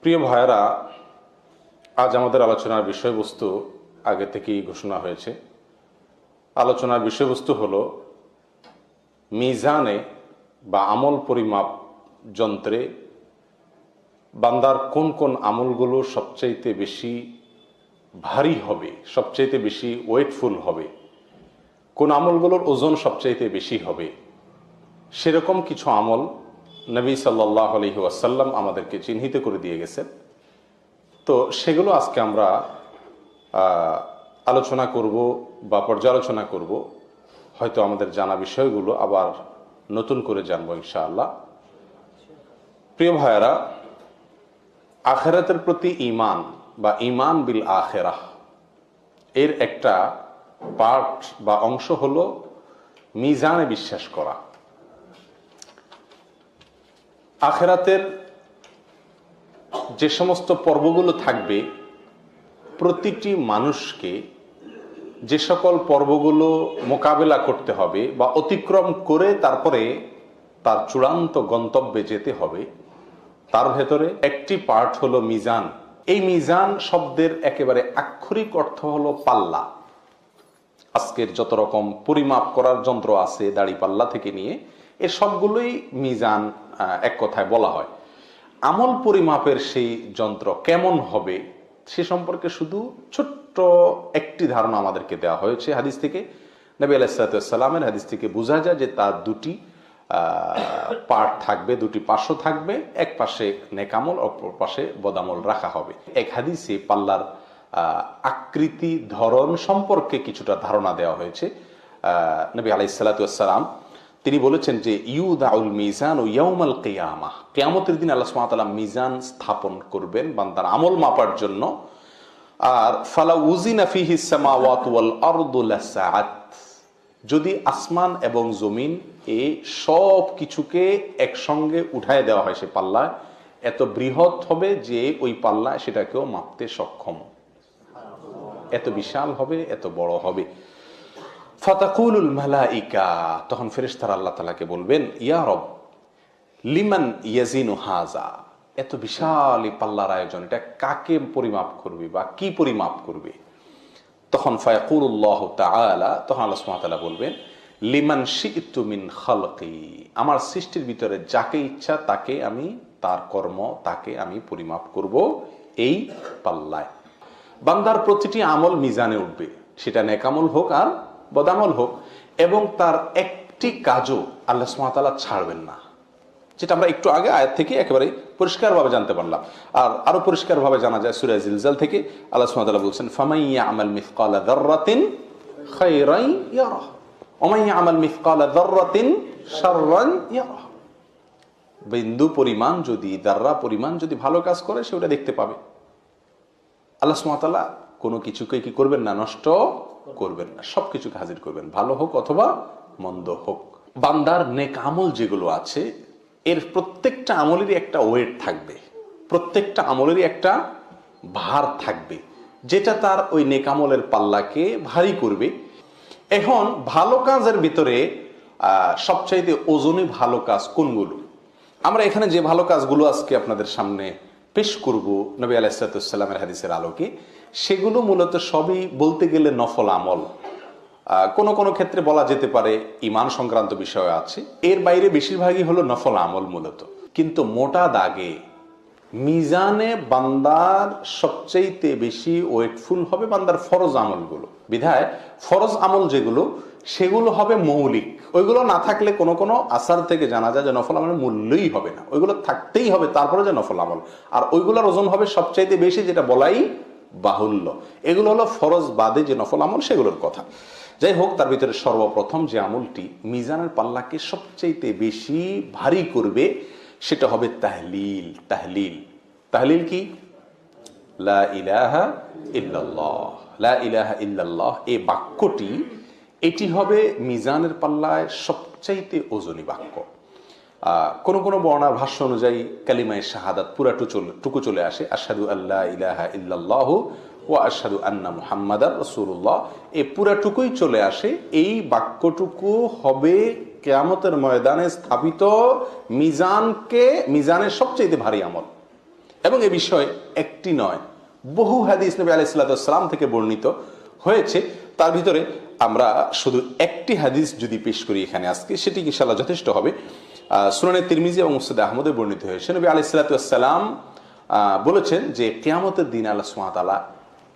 প্রিয় ভাইয়েরা, আজ আমাদের আলোচনার বিষয়বস্তু আগে থেকেই ঘোষণা হয়েছে। আলোচনার বিষয়বস্তু হলো মিজানে বা আমল পরিমাপ যন্ত্রে বান্দার কোন কোন আমলগুলো সবচাইতে বেশি ভারী হবে, সবচাইতে বেশি ওয়েটফুল হবে, কোন আমলগুলোর ওজন সবচাইতে বেশি হবে। সেরকম কিছু আমল নবী সাল্লাল্লাহু আলাইহি ওয়াসাল্লাম আমাদেরকে চিহ্নিত করে দিয়ে গেছেন। তো সেগুলো আজকে আমরা আলোচনা করব বা পর্যালোচনা করব। হয়তো আমাদের জানা বিষয়গুলো আবার নতুন করে জানবো ইনশাআল্লাহ। প্রিয় ভাইয়েরা, আখিরাতের প্রতি ঈমান বা ঈমান বিল আখিরাহ এর একটা পার্ট বা অংশ হলো মিজানে বিশ্বাস করা। আখিরাতের যে সমস্ত পর্বগুলো থাকবে, প্রতিটি মানুষকে যে সকল পর্বগুলো মোকাবেলা করতে হবে বা অতিক্রম করে তারপরে তার চূড়ান্ত গন্তব্যে যেতে হবে, তার ভেতরে একটি পার্ট হলো মিজান। এই মিজান শব্দের একেবারে আক্ষরিক অর্থ হলো পাল্লা। আজকের যত রকম পরিমাপ করার যন্ত্র আছে, দাড়ি পাল্লা থেকে নিয়ে এ সবগুলোই মিজান এক কথায় বলা হয়। আমল পরিমাপের সেই যন্ত্র কেমন হবে সে সম্পর্কে শুধু ছোট্ট একটি ধারণা আমাদেরকে দেওয়া হয়েছে হাদিস থেকে। নবী আলাইহিস সালামের হাদিস থেকে বোঝা যায় যে তার দুটি পার্ট থাকবে, দুটি পার্শ্ব থাকবে। এক পাশে নেকামল, অপর পাশে বদামল রাখা হবে। এক হাদিসে পাল্লার আকৃতি, ধরন সম্পর্কে কিছুটা ধারণা দেওয়া হয়েছে। নবী আলাইহিস সালাম তিনি বলেছেন যে ইউদাউল মিজান ও ইয়াউমাল কিয়ামাহ, কিয়ামতের দিন আল্লাহ সুবহানাহু ওয়া তাআলা মিজান স্থাপন করবেন বান্দার আমল মাপার জন্য। আর ফালা উজিনা ফিহিস সামাওয়াতু ওয়াল আরদু লাসাআত, যদি আসমান এবং জমিন এই সব কিছুকে একসঙ্গে উঠায় দেওয়া হয় সে পাল্লায়, এত বৃহৎ হবে যে ওই পাল্লায় সেটাকেও মাপতে সক্ষম, এত বিশাল হবে, এত বড় হবে। ফাতাকুলুল মালাইকা, তখন ফেরেশতারা আল্লাহ তাআলাকে বলবেন, ইয়া রব লিমান ইয়াজিনু হাযা, এত বিশাল এই পাল্লার আয়োজন, এটা কাকে পরিমাপ করবে বা কি পরিমাপ করবে? তখন ফায়াকুলুল্লাহু তাআলা, তখন আল্লাহ সুবহানাহু ওয়া তাআলা বলবেন, লিমান শি'তু মিন খালকি, আমার সৃষ্টির ভিতরে যাকে ইচ্ছা তাকে আমি, তার কর্ম তাকে আমি পরিমাপ করব এই পাল্লায়। বান্দার প্রতিটি আমল মিজানে উঠবে, সেটা নেকামল হোক আর বদামল হোক, এবং তার একটি কাজও আল্লাহ সুবহানাহু ওয়া তাআলা ছাড়বেন না, যেটা আমরা একটু আগে আয়াত থেকে একেবারে পরিষ্কারভাবে জানতে পারলাম। আর আরো পরিষ্কারভাবে জানা যায় সূরা জিলজাল থেকে। আল্লাহ সুবহানাহু ওয়া তাআলা বলেছেন, ফামান ইয়ামাল মিসকালা যাররাতিন খায়রান ইয়ারাহ ওয়া মান ইয়ামাল মিসকালা যাররাতিন শাররান ইয়ারাহ, বিন্দু পরিমাণ যদি, যাররা পরিমাণ যদি ভালো কাজ করে সে ওটা দেখতে পাবে। আল্লাহ সুবহানাহু ওয়া তাআলা কোনো কিছুকে কি করবেন না, নষ্ট করবেন না, সবকিছুকে হাজির করবেন, ভালো হোক অথবা মন্দ হোক। বান্দার নেক আমল যেগুলো আছে এর প্রত্যেকটা আমলেরই একটা ওয়েট থাকবে, প্রত্যেকটা আমলেরই একটা ভার থাকবে, যেটা তার ওই নেক আমলের পাল্লাকে ভারী করবে। এখন ভালো কাজের ভিতরে সবচাইতে ওজনে ভালো কাজ কোনগুলো? আমরা এখানে যে ভালো কাজগুলো আজকে আপনাদের সামনে পেশ করব নবী আলাইহিস সালামের হাদিসের আলোকে, সেগুলো মূলত সবই বলতে গেলে নফল আমল। কোন কোন ক্ষেত্রে বলা যেতে পারে ঈমান সংক্রান্ত বিষয় আছে, এর বাইরে বেশিরভাগই হলো নফল আমল মূলত। কিন্তু মোটা দাগে মিজানে বান্দার সবচেয়ে বেশি ওয়েটফুল হবে বান্দার ফরজ আমলগুলো। বিধায় ফরজ আমল যেগুলো সেগুলো হবে মৌলিক, ওইগুলো না থাকলে কোনো কোনো আসার থেকে জানা যায় যে নফল আমলের মূল্যই হবে না, ওইগুলো থাকতেই হবে তারপরে যে নফল আমল। আর ওইগুলোর ওজন হবে সবচাইতে বেশি, যেটা বলাই বাহুল্য। এগুলো হলো ফরজ বাদে যে নফল আমল সেগুলোর কথা। যাই হোক, তার ভিতরে সর্বপ্রথম যে আমলটি মিজানের পাল্লাকে সবচাইতে বেশি ভারী করবে সেটা হবে তাহলিল। তাহলিল, তাহলিল কি? লা ইলাহা ইল্লাল্লাহ, লা ইলাহা ইল্লাল্লাহ এই বাক্যটি, এটি হবে মিজানের পাল্লায় সবচাইতে ওজনী বাক্য। কোন কোন বর্ণার ভাষ্য অনুযায়ী কালিমায়ে শাহাদাত পুরাটুকু চলে আসে, আশহাদু আল্লা ইলাহা ইল্লাল্লাহু ওয়া আশহাদু আন্না মুহাম্মাদার রাসূলুল্লাহ, এই পুরাটুকুই চলে আসে। এই বাক্যটুকু হবে কিয়ামতের ময়দানে স্থাপিত মিজানের সবচেয়ে ভারী আমল। এবং এ বিষয়ে একটি নয়, বহু হাদিস নবী আলাইহিস সালাম থেকে বর্ণিত হয়েছে। তার ভিতরে আমরা শুধু একটি হাদিস যদি পেশ করি এখানে আজকে, সেটি ইনশাআল্লাহ যথেষ্ট হবে। সুনানে তিরমিজি এবং মুসনাদে আহমদে বর্ণিত হয়েছে, নবী আলাইহিস সালাম বলেছেন যে কিয়ামতের দিন আল্লাহ সুবহানাহু ওয়া তাআলা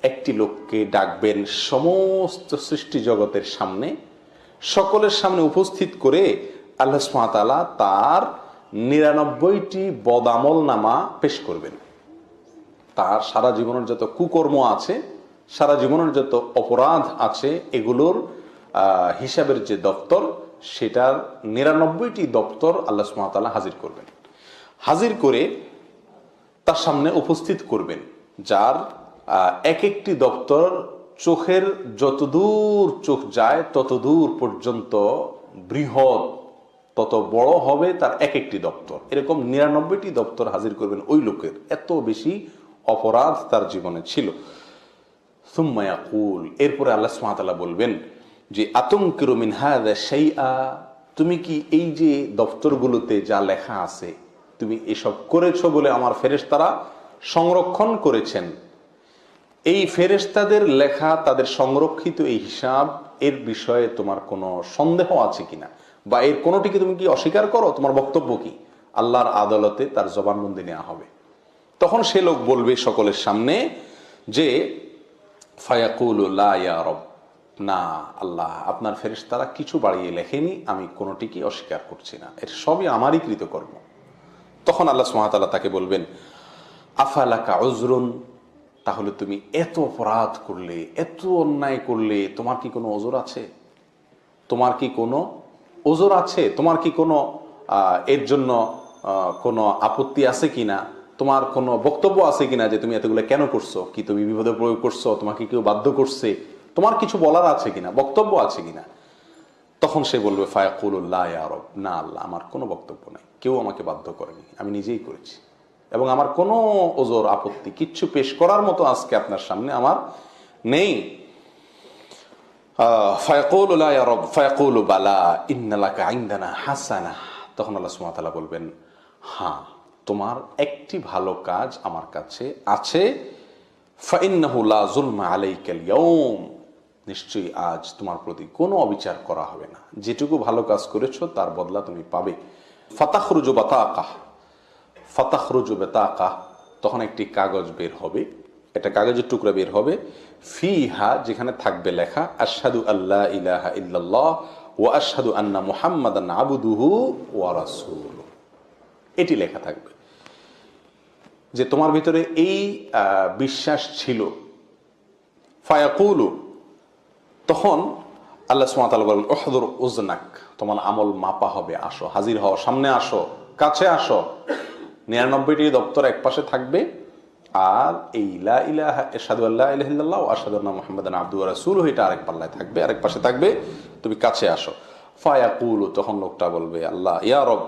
একটি লোককে ডাকবেন সমস্ত সৃষ্টি জগতের সামনে, সকলের সামনে উপস্থিত করে আল্লাহ সুবহানাহু ওয়া তাআলা তার 99টি বদামল নামা পেশ করবেন। তার সারা জীবনের যত কুকর্ম আছে, সারা জীবনের যত অপরাধ আছে, এগুলোর হিসাবের যে দপ্তর, সেটার 99টি দপ্তর আল্লাহ সুবহানাহু ওয়া তাআলা হাজির করবেন। হাজির করে তার সামনে উপস্থিত করবেন, যার এক একটি দপ্তর চোখের যতদূর চোখ যায় ততদূর পর্যন্ত বৃহৎ, তত বড় হবে তার এক একটি দপ্তর। এরকম 99টি দপ্তর হাজির করবেন ওই লোকের, এত বেশি অপরাধ তার জীবনে ছিল। সুম্মা ইয়াকুল, এরপরে আল্লাহ সুবহানাহু ওয়া তাআলা বলবেন যে আতুনকিরু মিন হাযা শাইআ, তুমি কি এই যে দপ্তরগুলোতে যা লেখা আছে, তুমি এসব করেছো বলে আমার ফেরেশতারা সংরক্ষণ করেছেন, এই ফেরেশতাদের লেখা, তাদের সংরক্ষিত এই হিসাব, এর বিষয়ে তোমার কোনো সন্দেহ আছে কিনা, বা এর কোনোটিকে তুমি কি অস্বীকার করো? তোমার বক্তব্য কি? আল্লাহর আদালতে তার জবানবন্দি নেওয়া হবে। তখন সে লোক বলবে সকলের সামনে যে ফায়াকুলু লা ইয়া রব, না আল্লাহ, আপনার ফেরেশতারা কিছু বাড়িয়ে লেখেনি, আমি কোনোটিকে অস্বীকার করছি না, এর সবই আমারই কৃতকর্ম। তখন আল্লাহ সুবহানাহু ওয়া তাআলা তাকে বলবেন আফালাকা উযরুন, তাহলে তুমি এত অপরাধ করলে, এত অন্যায় করলে, তোমার কি কোনো ওজর আছে? তোমার কি কোনো ওজর আছে? তোমার কি কোনো এর জন্য কোনো আপত্তি আছে কিনা? তোমার কোনো বক্তব্য আছে কিনা যে তুমি এতগুলো কেন করছো? কি তুমি বিপদে প্রয়োগ করছো? তোমাকে কেউ বাধ্য করছে? তোমার কিছু বলার আছে কিনা, বক্তব্য আছে কিনা? তখন সে বলবে ফায়াকুলু লা ইয়া রব, না আল্লাহ, আমার কোনো বক্তব্য নাই, কেউ আমাকে বাধ্য করেনি, আমি নিজেই করেছি, এবং আমার কোনো ওজর আপত্তি কিচ্ছু পেশ করার মতো আজকে আপনার সামনে আমার নেই। ফায়াকুলু লা ইয়া রব ফায়াকুলু বালা ইন্না লাকা ইনদানা হাসানাহ, তখন আল্লাহ সুবহানাহু ওয়া তাআলা বলবেন হ্যাঁ, তোমার একটি ভালো কাজ আমার কাছে আছে। ফাইন্নাহু লা যুলমা আলাইকাল ইয়াউম, নিশ্চয়ই আজ তোমার প্রতি কোনো অবিচার করা হবে না, যেটুকু ভালো কাজ করেছো তার বদলা তুমি পাবে। ফাতাখরুজু বাতাকাহ, ফাতাখরুজু বাতাকাহ, তখন একটি কাগজ বের হবে, একটা কাগজের টুকরা বের হবে, ফিহা, যেখানে থাকবে লেখা আশহাদু আল্লা ইলাহা ইল্লাল্লাহ ওয়া আশহাদু আন্না মুহাম্মাদান আবদুহু ওয়া রাসূলুহু, এটি লেখা থাকবে যে তোমার ভিতরে এই বিশ্বাস ছিল। ফায়াকুলু, তখন আল্লাহ সুবহানাহু ওয়া তাআলা বলেন উহদুর উজনাক, তোমার আমল মাপা হবে, আসো, হাজির হও, সামনে আসো, কাছে আসো। 99টি দপ্তর এক পাশে থাকবে, আর এই লা ইলাহা আশহাদু আল্লা ইলাহা ইল্লাল্লাহ ওয়া আশহাদু আন্না মুহাম্মাদান আবদুহু ওয়া রাসূলুহু, এটা আরেক পাল্লায় থাকবে, আরেক পাশে থাকবে, তুমি কাছে আসো। ফায়াকুলু, তখন লোকটা বলবে আল্লাহ ইয়া রব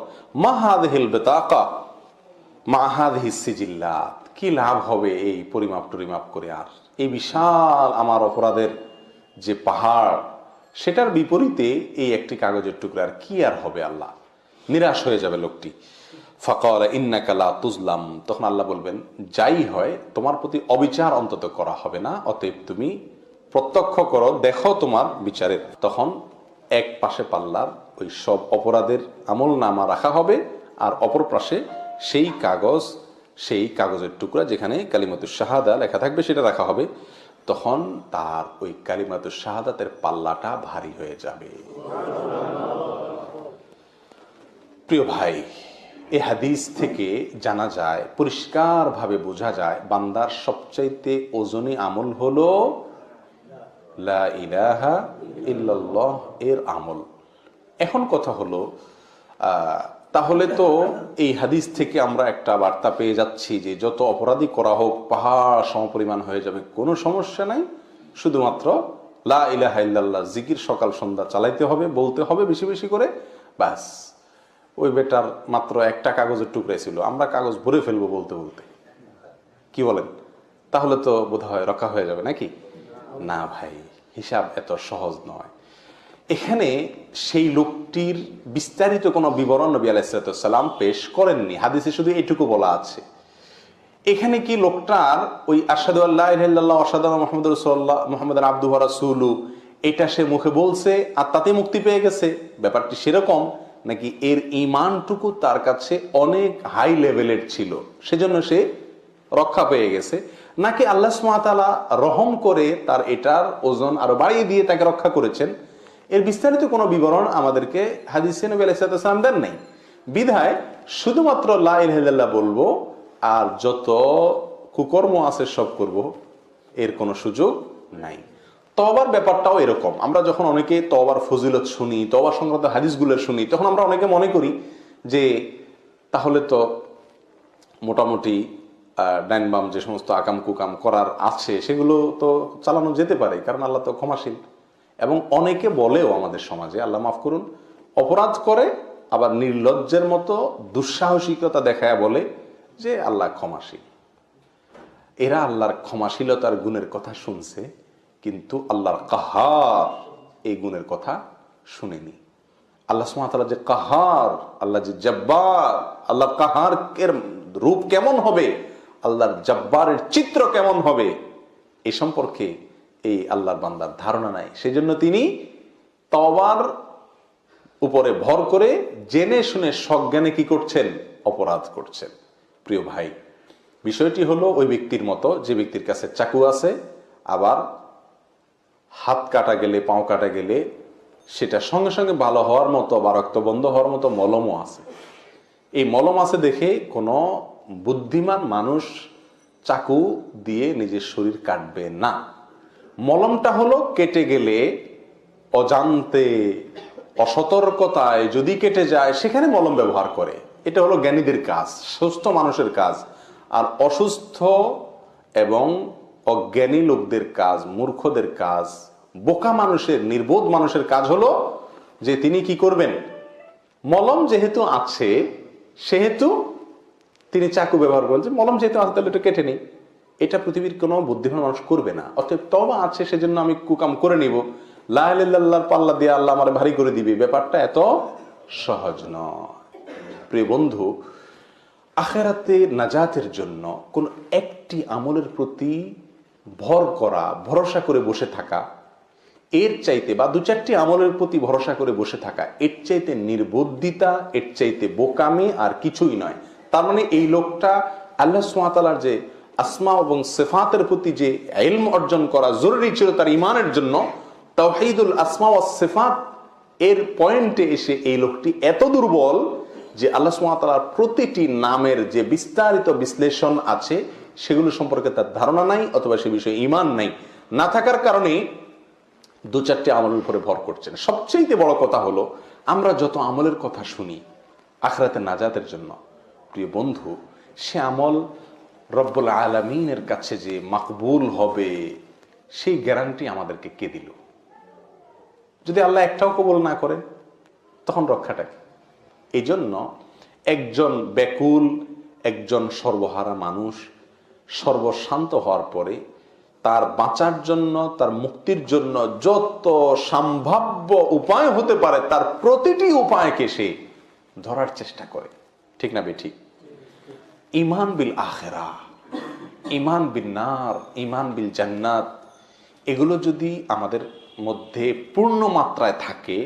মা হাযিহিল বিতাকা মা হাযিহিস সিজিল্লাত, কি লাভ হবে এই পরিমাপ টরিমাপ করে, আর এই বিশাল আমার অপরাধের যে পাহাড়, সেটার বিপরীতে এই একটি কাগজের টুকরা কি আর হবে আল্লাহ? নিরাশ হয়ে যাবে লোকটি। ফাকালা ইন্নাকা লা তুজলাম, তখন আল্লাহ বলবেন যাই হয় তোমার প্রতি অবিচার অন্তত করা হবে না, অতএব তুমি প্রত্যক্ষ করো, দেখো তোমার বিচারের। তখন এক পাশে পাল্লার ওই সব অপরাধের আমল নামা রাখা হবে, আর অপর পাশে সেই কাগজ, সেই কাগজের টুকরা যেখানে কালিমাতুশ শাহাদা লেখা থাকবে সেটা রাখা হবে। তখন তার ওই কালিমাতুশ শাহাদাতের পাল্লাটা ভারী হয়ে যাবে। প্রিয় ভাই, এই হাদিস থেকে জানা যায়, পরিষ্কারভাবে বোঝা যায়, বান্দার সবচাইতে ওজনী আমল হলো লা ইলাহা ইল্লাল্লাহ এর আমল। এখন কথা হলো, তাহলে তো এই হাদিস থেকে আমরা একটা বার্তা পেয়ে যাচ্ছি যে যত অপরাধী করা হোক পাহাড় সমপরিমাণ হয়ে যাবে, কোনো সমস্যা নাই, শুধুমাত্র লা ইলাহা ইল্লাল্লাহ জিকির সকাল সন্ধ্যা চালাইতে হবে, বলতে হবে বেশি বেশি করে, ব্যাস। ওই বেটার মাত্র একটা কাগজের টুকরাই ছিল, আমরা কাগজ ভরে ফেলবো বলতে বলতে, কি বলেন? তাহলে তো বোধহয় রক্ষা হয়ে যাবে নাকি? না ভাই, হিসাব এত সহজ নয়। এখানে সেই লোকটির বিস্তারিত কোনো বিবরণ নবী আলাইহিস সালাম পেশ করেননি, হাদিসে শুধু এইটুকু বলা আছে। এখানে কি লোকটার ওই আশহাদু আল্লা ইলাহা ইল্লাল্লাহ ওয়া আশহাদু আন্না মুহাম্মাদুর রাসূলুল্লাহ, মুহাম্মাদুর আবদুহু ওয়া রাসূলুহু, এটা সে মুখে বলছে আর তাতে মুক্তি পেয়ে গেছে, ব্যাপারটি সেরকম, নাকি এর ঈমানটুকু তার কাছে অনেক হাই লেভেলের ছিল সেজন্য সে রক্ষা পেয়ে গেছে, নাকি আল্লাহ সুবহানাহু ওয়া তাআলা রহম করে তার এটার ওজন আরো বাড়িয়ে দিয়ে তাকে রক্ষা করেছেন? এর বিস্তারিত কোনো বিবরণ আমাদেরকে হাদিসে নবী আলাইহিস সালাম দেন নাই। বিধায় শুধুমাত্র লা ইলাহা ইল্লাল্লাহ বলবো আর যত কুকর্ম আছে সব করব, এর কোনো সুযোগ নাই। তওবার ব্যাপারটাও এরকম, আমরা যখন অনেকে তওবার ফজিলত শুনি, তওবা সংক্রান্ত হাদিসগুলো শুনি, তখন আমরা অনেকে মনে করি যে তাহলে তো মোটামুটি ডাইন বাম যে সমস্ত আকাম কুকাম করার আছে সেগুলো তো চালানো যেতে পারে, কারণ আল্লাহ তো ক্ষমাশীল। এবং অনেকে বলেও আমাদের সমাজে, আল্লাহ মাফ করুন, অপরাধ করে আবার নির্লজ্জের মতো দুঃসাহসিকতা দেখায় বলে যে আল্লাহ ক্ষমাশীল। এরা আল্লাহর ক্ষমাশীলতার গুণের কথা শুনছে, কিন্তু আল্লাহর কাহার এই গুণের কথা শুনেনি। আল্লাহ সুবহানাহু ওয়া তাআলা যে কাহার, আল্লাহ যে জব্বার, আল্লাহর কাহার এর রূপ কেমন হবে, আল্লাহর জব্বারের চিত্র কেমন হবে, এই সম্পর্কে এই আল্লাহর বান্দার ধারণা নাই। সেজন্য তিনি তওবার উপরে ভর করে জেনে শুনে সজ্ঞানে কি করছেন, অপরাধ করছেন। প্রিয় ভাই, বিষয়টি হলো ওই ব্যক্তির মতো যে ব্যক্তির কাছে চাকু আছে, আবার হাত কাটা গেলে, পাও কাটা গেলে সেটা সঙ্গে সঙ্গে ভালো হওয়ার মতো বা রক্ত বন্ধ হওয়ার মতো মলমও আছে। এই মলম আছে দেখে কোনো বুদ্ধিমান মানুষ চাকু দিয়ে নিজের শরীর কাটবে না। মলমটা হলো কেটে গেলে অজান্তে, অসতর্কতায় যদি কেটে যায় সেখানে মলম ব্যবহার করে, এটা হলো জ্ঞানীদের কাজ, সুস্থ মানুষের কাজ। আর অসুস্থ এবং অজ্ঞানী লোকদের কাজ, মূর্খদের কাজ, বোকা মানুষের, নির্বোধ মানুষের কাজ হলো যে তিনি কি করবেন, মলম যেহেতু আছে সেহেতু তিনি চাকু ব্যবহার করেন, যে মলম যেহেতু আছে তাহলে এটা কেটে নেই। এটা পৃথিবীর কোনো বুদ্ধিমান মানুষ করবে না। অতএব তওবা আছে সেজন্য আমি কুকাম করে নিব, লা ইলাহা ইল্লাল্লাহর পাল্লা দিয়ে আল্লাহ আমার ভারী করে দিবে, ব্যাপারটা এত সহজ নয়। প্রিয় বন্ধু, আখিরাতে নাজাতের জন্য কোন একটি আমলের প্রতি ভর করা, ভরসা করে বসে থাকা, এর চাইতে বা দু চারটি আমলের প্রতি ভরসা করে বসে থাকা, এর চাইতে নির্বুদ্ধিতা, এর চাইতে বোকামি আর কিছুই নয়। তার মানে এই লোকটা আল্লাহ সুবহানাহু ওয়া তাআলার যে আসমা এবং সিফাতের প্রতি যে ইলম অর্জন করা জরুরি ছিল তার ঈমানের জন্য, তাওহীদুল আসমা ওয়াস সিফাত এর পয়েন্টে এসে এই লোকটি এত দুর্বল যে আল্লাহ সুবহানাহু ওয়া তাআলার প্রতিটি নামের যে বিস্তারিত বিশ্লেষণ আছে সেগুলো সম্পর্কে তার ধারণা নাই, অথবা সে বিষয়ে ঈমান নাই। না থাকার কারণে দু চারটি আমলের উপরে ভর করছেন। সবচেয়ে বড় কথা হলো, আমরা যত আমলের কথা শুনি আখিরাতে নাজাতের জন্য, প্রিয় বন্ধু, সে আমল রব্বুল আলামিনের কাছে যে মাকবুল হবে সেই গ্যারান্টি আমাদেরকে কে দিল? যদি আল্লাহ একটাও কবুল না করেন তখন রক্ষাটা কি? এই জন্য একজন ব্যাকুল, একজন সর্বহারা মানুষ সর্বশান্ত হওয়ার পরে তার বাঁচার জন্য, তার মুক্তির জন্য যত সম্ভাব্য উপায় হতে পারে তার প্রতিটি উপায়কে সে ধরার চেষ্টা করে। ঠিক না বেঠিক? ঈমান বিল আখিরা, ঈমান বিন নার, ঈমান বিল জান্নাত, এগুলো যদি আমাদের মধ্যে পূর্ণ মাত্রায় থাকে,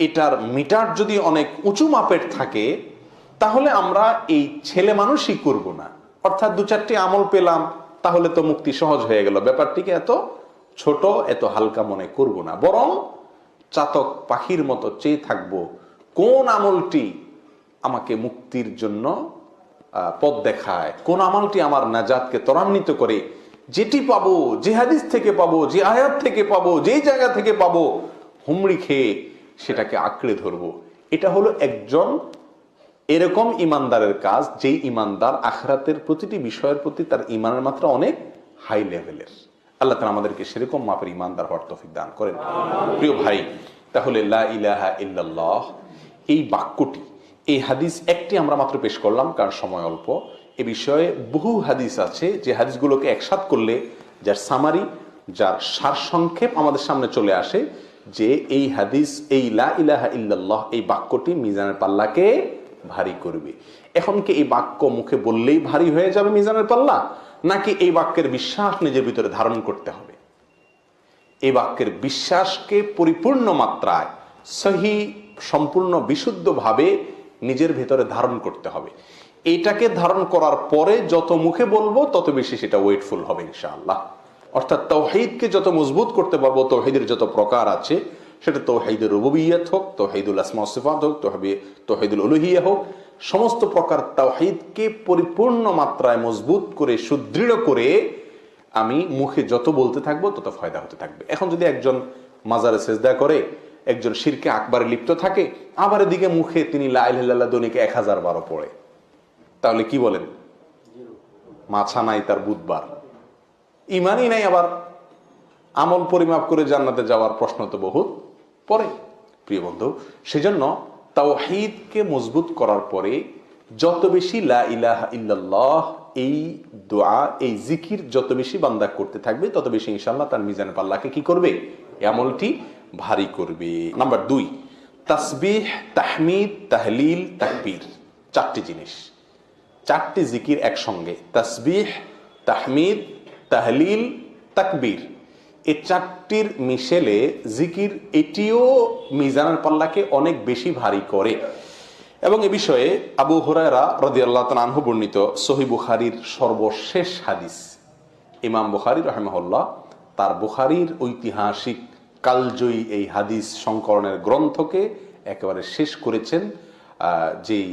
এটার মিটার যদি অনেক উঁচু মাপের থাকে, তাহলে আমরা এই ছেলে মানুষই করব না। অর্থাৎ দু চারটি আমল পেলাম তাহলে তো মুক্তি সহজ হয়ে গেল, ব্যাপারটিকে এত ছোট, এত হালকা মনে করব না। বরং চাতক পাখির মতো চেয়ে থাকবো কোন আমলটি আমাকে মুক্তির জন্য পথ দেখায়, কোন আমলটি আমার নাজাতকে ত্বরান্বিত করে, যেটি পাবো, যে হাদিস থেকে পাবো, যে আয়াত থেকে পাবো, যেই জায়গা থেকে পাবো, হুমড়ি খেয়ে সেটাকে আঁকড়ে ধরবো। এটা হলো একজন এরকম ইমানদারের কাজ, যেই ইমানদার আখিরাতের প্রতিটি বিষয়ের প্রতি তার ইমানের মাত্রা অনেক হাই লেভেলের। আল্লাহ তাআলা আমাদেরকে সেরকম মাপের ইমানদার হওয়ার তৌফিক দান করেন। প্রিয় ভাই, তাহলে লা ইলাহা ইল্লাল্লাহ এই বাক্যটি, এই হাদিস একটি আমরা মাত্র পেশ করলাম কারণ সময় অল্প। এ বিষয়ে বহু হাদিস আছে যে হাদিসগুলোকে একসাথ করলে যার সামারি, যার সারসংক্ষেপ আমাদের সামনে চলে আসে যে এই হাদিস, এই লা ইলাহা ইল্লাল্লাহ এই বাক্যটি মিজানের পাল্লাকে ভারী করবে। এখন কি এই বাক্য মুখে বললেই ভারী হয়ে যাবে মিজানের পাল্লা, নাকি এই বাক্যের বিশ্বাস নিজের ভিতরে ধারণ করতে হবে? এই বাক্যের বিশ্বাসকে পরিপূর্ণ মাত্রায় সহি, সম্পূর্ণ বিশুদ্ধভাবে নিজের ভেতরে ধারণ করতে হবে। এটাকে ধারণ করার পরে যত মুখে বলবো তত বেশি সেটা ওয়েটফুল হবে ইনশাআল্লাহ। অর্থাৎ তাওহীদকে যত মজবুত করতে পারবো, তাওহীদের যত প্রকার আছে, সেটা তাওহীদুর রুবুবিয়্যাত হোক, তাওহীদুল আসমা ওয়াস সিফাত হোক, তাওহীদুল উলুহিয়্যাহ হোক, সমস্ত প্রকার তাওহীদকে পরিপূর্ণ মাত্রায় মজবুত করে সুদৃঢ় করে আমি মুখে যত বলতে থাকবো তত ফায়দা হতে থাকবে। এখন যদি একজন মাজারে সেজদা করে, একজন শিরকে আকবারে লিপ্ত থাকে, আবার এদিকে মুখে তিনি লা ইলাহা ইল্লাল্লাহ দৈনিকে 1000 বার পড়ে, তাহলে কি বলেন? মাছা নাই তার বুধবার, ইমানই নাই, আবার আমল পরিমাপ করে জান্নাতে যাওয়ার প্রশ্ন তো বহুত পরে। প্রিয় বন্ধু, সেজন্য তাওহীদকে মজবুত করার পরে যত বেশি লা ইলাহা ইল্লাল্লাহ এই দোয়া, এই জিকির যত বেশি বান্দা করতে থাকবে তত বেশি ইনশাআল্লাহ তার মিজানে পাল্লাকে কি করবে? আমলটি ভারী করবে। নাম্বার 2, তাসবিহ, তাহমিদ, তাহলিল, তাকবীর, 4টি জিনিস, 4টি জিকির একসঙ্গে। তাসবিহ, তাহমিদ, তাহলিল, তাকবীর, এই 4টির মিশেলে জিকির, এটিও মিজানের পাল্লাকে অনেক বেশি ভারী করে। এবং এ বিষয়ে আবু হুরায়রা রাদিয়াল্লাহু তাআলা আনহু বর্ণিত সহিহ বুখারীর সর্বশেষ হাদিস, ইমাম বুখারী রাহিমাহুল্লাহ তার বুখারীর ঐতিহাসিক কালজয়ী এই হাদিস সংকলনের গ্রন্থকে একেবারে শেষ করেছেন যেই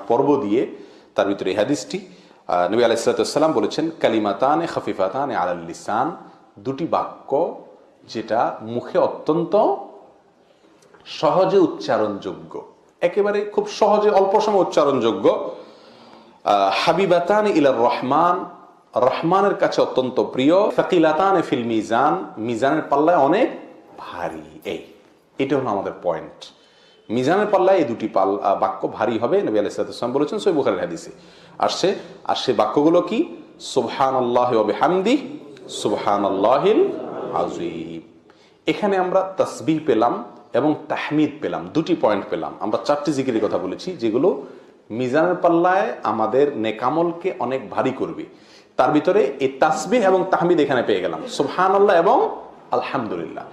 পর্ব দিয়ে, তার ভিতরে এই হাদিসটি। নবী আলাইহিস সালাতু ওয়াস সালাম বলেছেন, কালিমাতানে খাফিফাতানে আলাল লিসান, 2টি বাক্য যেটা মুখে অত্যন্ত সহজে উচ্চারণযোগ্য, একেবারে খুব সহজে অল্প সময় উচ্চারণযোগ্য। হাবিবাতান ইলার রহমান, রহমানের কাছে অত্যন্ত প্রিয়। ফাকিলাতান ফিল মিজান, মিজানের পাল্লায় অনেক ভারী। এটা হলো আমাদের পয়েন্ট। মিজানের পাল্লায় এই 2টি বাক্য ভারী হবে, নবী আলাইহিস সালাতু ওয়াস সালাম বলেছেন সহিহ বুখারীর হাদিসে আসছে। আর সে বাক্যগুলো কি? সুবহানাল্লাহি ওয়া বিহামদিহি, সুবহানাল্লাহিল আযীম। এখানে আমরা তাসবিহ পেলাম এবং তাহমিদ পেলাম, 2টি পয়েন্ট পেলাম। আমরা 4টি জিকিরের কথা বলেছি যেগুলো মিজানের পাল্লায় আমাদের নেকামলকে অনেক ভারী করবে। তার ভিতরে এই তাসবিহ এবং তাহমিদ এখানে পেয়ে গেলাম, সুবহানাল্লাহ এবং আলহামদুলিল্লাহ।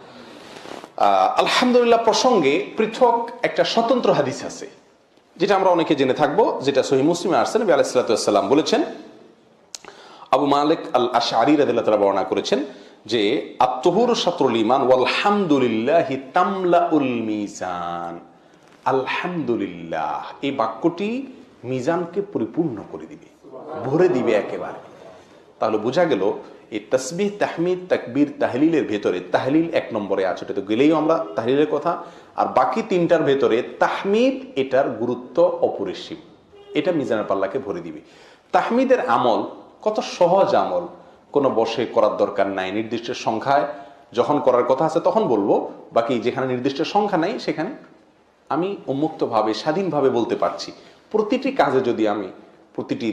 আলহামদুলিল্লাহ প্রসঙ্গে পৃথক একটা স্বতন্ত্র হাদিস আছে, যেটা আমরা অনেকে জেনে থাকবো, যেটা সহিহ মুসলিমে আসছে। নবী আলাইহিস সালাতু ওয়াস সালাম বলেছেন, আবু মালিক আল আশআরী রাদিয়াল্লাহু তাআলা বর্ণনা করেছেন যে, আত-তুহুরু শাতরুল ঈমান ওয়াল হামদুলিল্লাহি তামলাউল মিজান। আলহামদুলিল্লাহ এই বাক্যটি মিজানকে পরিপূর্ণ করে দিবে, ভরে দিবে একেবারে। তাহলে বোঝা গেল এই তাসবিহ, তাহমিদ, তাকবীর, তাহলিলের ভেতরে তাহলিল 1 নম্বরে আছে, এটা তো গেলেই আমরা তাহলিলের কথা। আর বাকি 3টার ভেতরে তাহমিদ, এটার গুরুত্ব অপরিসীম, এটা মিজানের পাল্লাকে ভরে দিবে। তাহমিদের আমল কত সহজ আমল, কোনো বসে করার দরকার নাই, নির্দিষ্ট সংখ্যায় যখন করার কথা আছে তখন বলবো, বাকি যেখানে নির্দিষ্ট সংখ্যা নাই সেখানে আমি উন্মুক্তভাবে স্বাধীনভাবে বলতে পারছি। প্রতিটি কাজে যদি আমি, প্রতিটি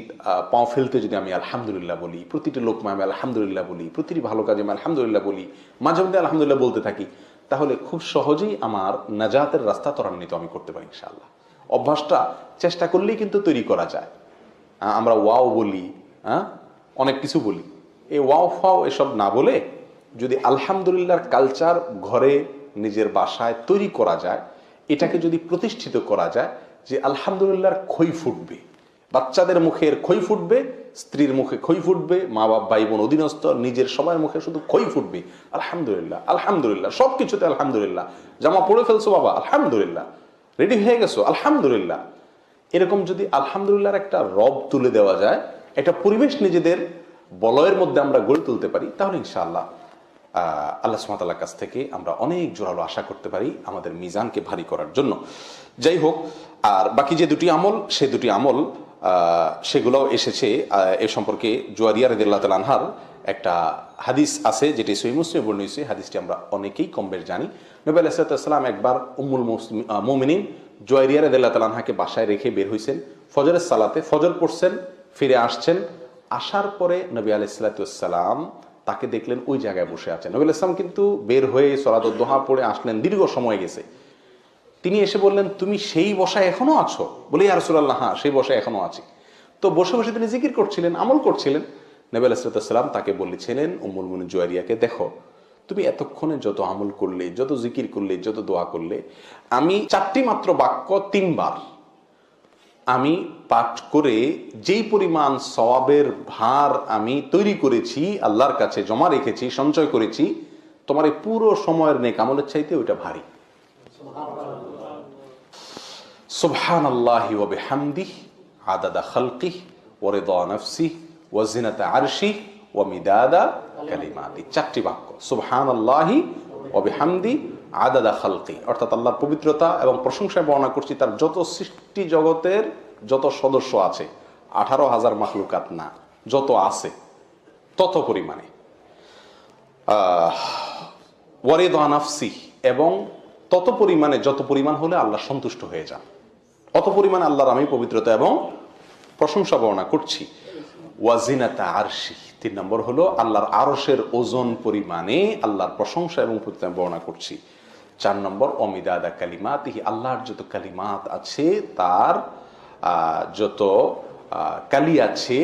পাও ফেলতে যদি আমি আলহামদুলিল্লাহ বলি, প্রতিটি লোকমা আমি আলহামদুলিল্লাহ বলি, প্রতিটি ভালো কাজে আমি আলহামদুলিল্লাহ বলি, মাঝে মধ্যে আলহামদুলিল্লাহ বলতে থাকি, তাহলে খুব সহজেই আমার নাজাতের রাস্তা ত্বরান্বিত আমি করতে পারি ইনশাআল্লাহ। অভ্যাসটা চেষ্টা করলেই কিন্তু তৈরি করা যায়। আমরা ওয়াও বলি, অনেক কিছু বলি, এই ওয়াও ফাও এসব না বলে যদি আলহামদুলিল্লাহর কালচার ঘরে নিজের বাসায় তৈরি করা যায়, এটাকে যদি প্রতিষ্ঠিত করা যায় যে আলহামদুলিল্লাহর খই ফুটবে, বাচ্চাদের মুখের খই ফুটবে, স্ত্রীর মুখে খই ফুটবে, মা বাপ ভাই বোন অধীনস্থ নিজের সবার মুখে শুধু খই ফুটবে, আলহামদুলিল্লাহ আলহামদুলিল্লাহ, সবকিছুতে আলহামদুলিল্লাহ, জামা পরে ফেলছো বাবা আলহামদুলিল্লাহ, রেডি হয়ে গেছো আলহামদুলিল্লাহ, এরকম যদি আলহামদুলিল্লাহর একটা রব তুলে দেওয়া যায়, একটা পরিবেশ নিজেদের বলয়ের মধ্যে আমরা গড়ে তুলতে পারি, তাহলে ইনশাআল্লাহ আল্লাহ সুবহানাহু ওয়া তাআলার কাছ থেকে আমরা অনেক জোরালো আশা করতে পারি আমাদের মিজানকে ভারী করার জন্য। যাই হোক, আর বাকি যে 2টি আমল, সেই 2টি আমল সেগুলো এসেছে এ সম্পর্কে জুয়ারিয়া রাদিয়াল্লাহু তাআলা আনহার একটা হাদিস আছে, যেটি সহিহ মুসলিমে বর্ণিত হয়েছে। হাদিসটি আমরা অনেকেই কম বেশ জানি। নবী আলাইহিস সালাতু ওয়াস সালাম একবার উম্মুল মুমিনিন জুয়ারিয়া রাদিয়াল্লাহু তাআলা আনহাকে বাসায় রেখে বের হয়েছেন, ফজরের সালাতে ফজর পড়ছেন, ফিরে আসছেন। আসার পরে নবী আলাইহিস সালাতু ওয়াস সালাম তাকে দেখলেন ওই জায়গায় বসে আছেন। নবী আলাইহিস সালাম কিন্তু বের হয়ে সালাতুদ দুহা পড়ে আসলেন, দীর্ঘ সময় গেছে। তিনি এসে বললেন, তুমি সেই বসায় এখনো আছো? বলে, ইয়া রাসূলুল্লাহ, হ্যাঁ সেই বসায় এখনো আছি। তো বসে বসে তিনি জিকির করছিলেন, আমল করছিলেন। নবী আলাইহিস সালাম তাকে বলেছিলেন, উম্মুল মুমিনিন জুয়ারিয়াকে, দেখো তুমি এতক্ষণে যত আমল করলে, যত জিকির করলে, যত দোয়া করলে, আমি 4টি মাত্র বাক্য 3 বার আমি পাঠ করে যেই পরিমাণ সওয়াবের ভার আমি তৈরি করেছি, আল্লাহর কাছে জমা রেখেছি, সঞ্চয় করেছি, তোমার এই পুরো সময়ের নেক আমলের চাইতে ওইটা ভারী। সুবহানাল্লাহি ওয়া বিহামদিহি আদাদা খালকিহি ওয়া রিদা নাফসিহি ওয়া জিনাতা আরশিহি ওয়া মিদাদা কালিমাতিহি। 4টি বাক্য, সুবহানাল্লাহি ওয়া বিহামদিহি আদাদা খালকি, অর্থাৎ আল্লাহর পবিত্রতা এবং প্রশংসায় বর্ণনা করছি তার যত সৃষ্টি জগতের যত সদস্য আছে, 18,000 মাখলুকাত না, যত আছে তত পরিমাণে, ওয়ারিদা নাফসি, এবং তত পরিমাণে যত পরিমাণ হলে আল্লাহ সন্তুষ্ট হয়ে যান, অত পরিমাণে আল্লাহর আমি পবিত্রতা এবং প্রশংসা বর্ণনা করছি। ওয়াজিনাতা আরশি, 3 নম্বর হলো আল্লাহর আরশের ওজন পরিমাণে আল্লাহর প্রশংসা এবং পবিত্রতা বর্ণনা করছি। 4 নম্বর অমিদাদা কালিমাতিহি, আল্লাহর যত কালিমাত আছে, তার যত কালি আছে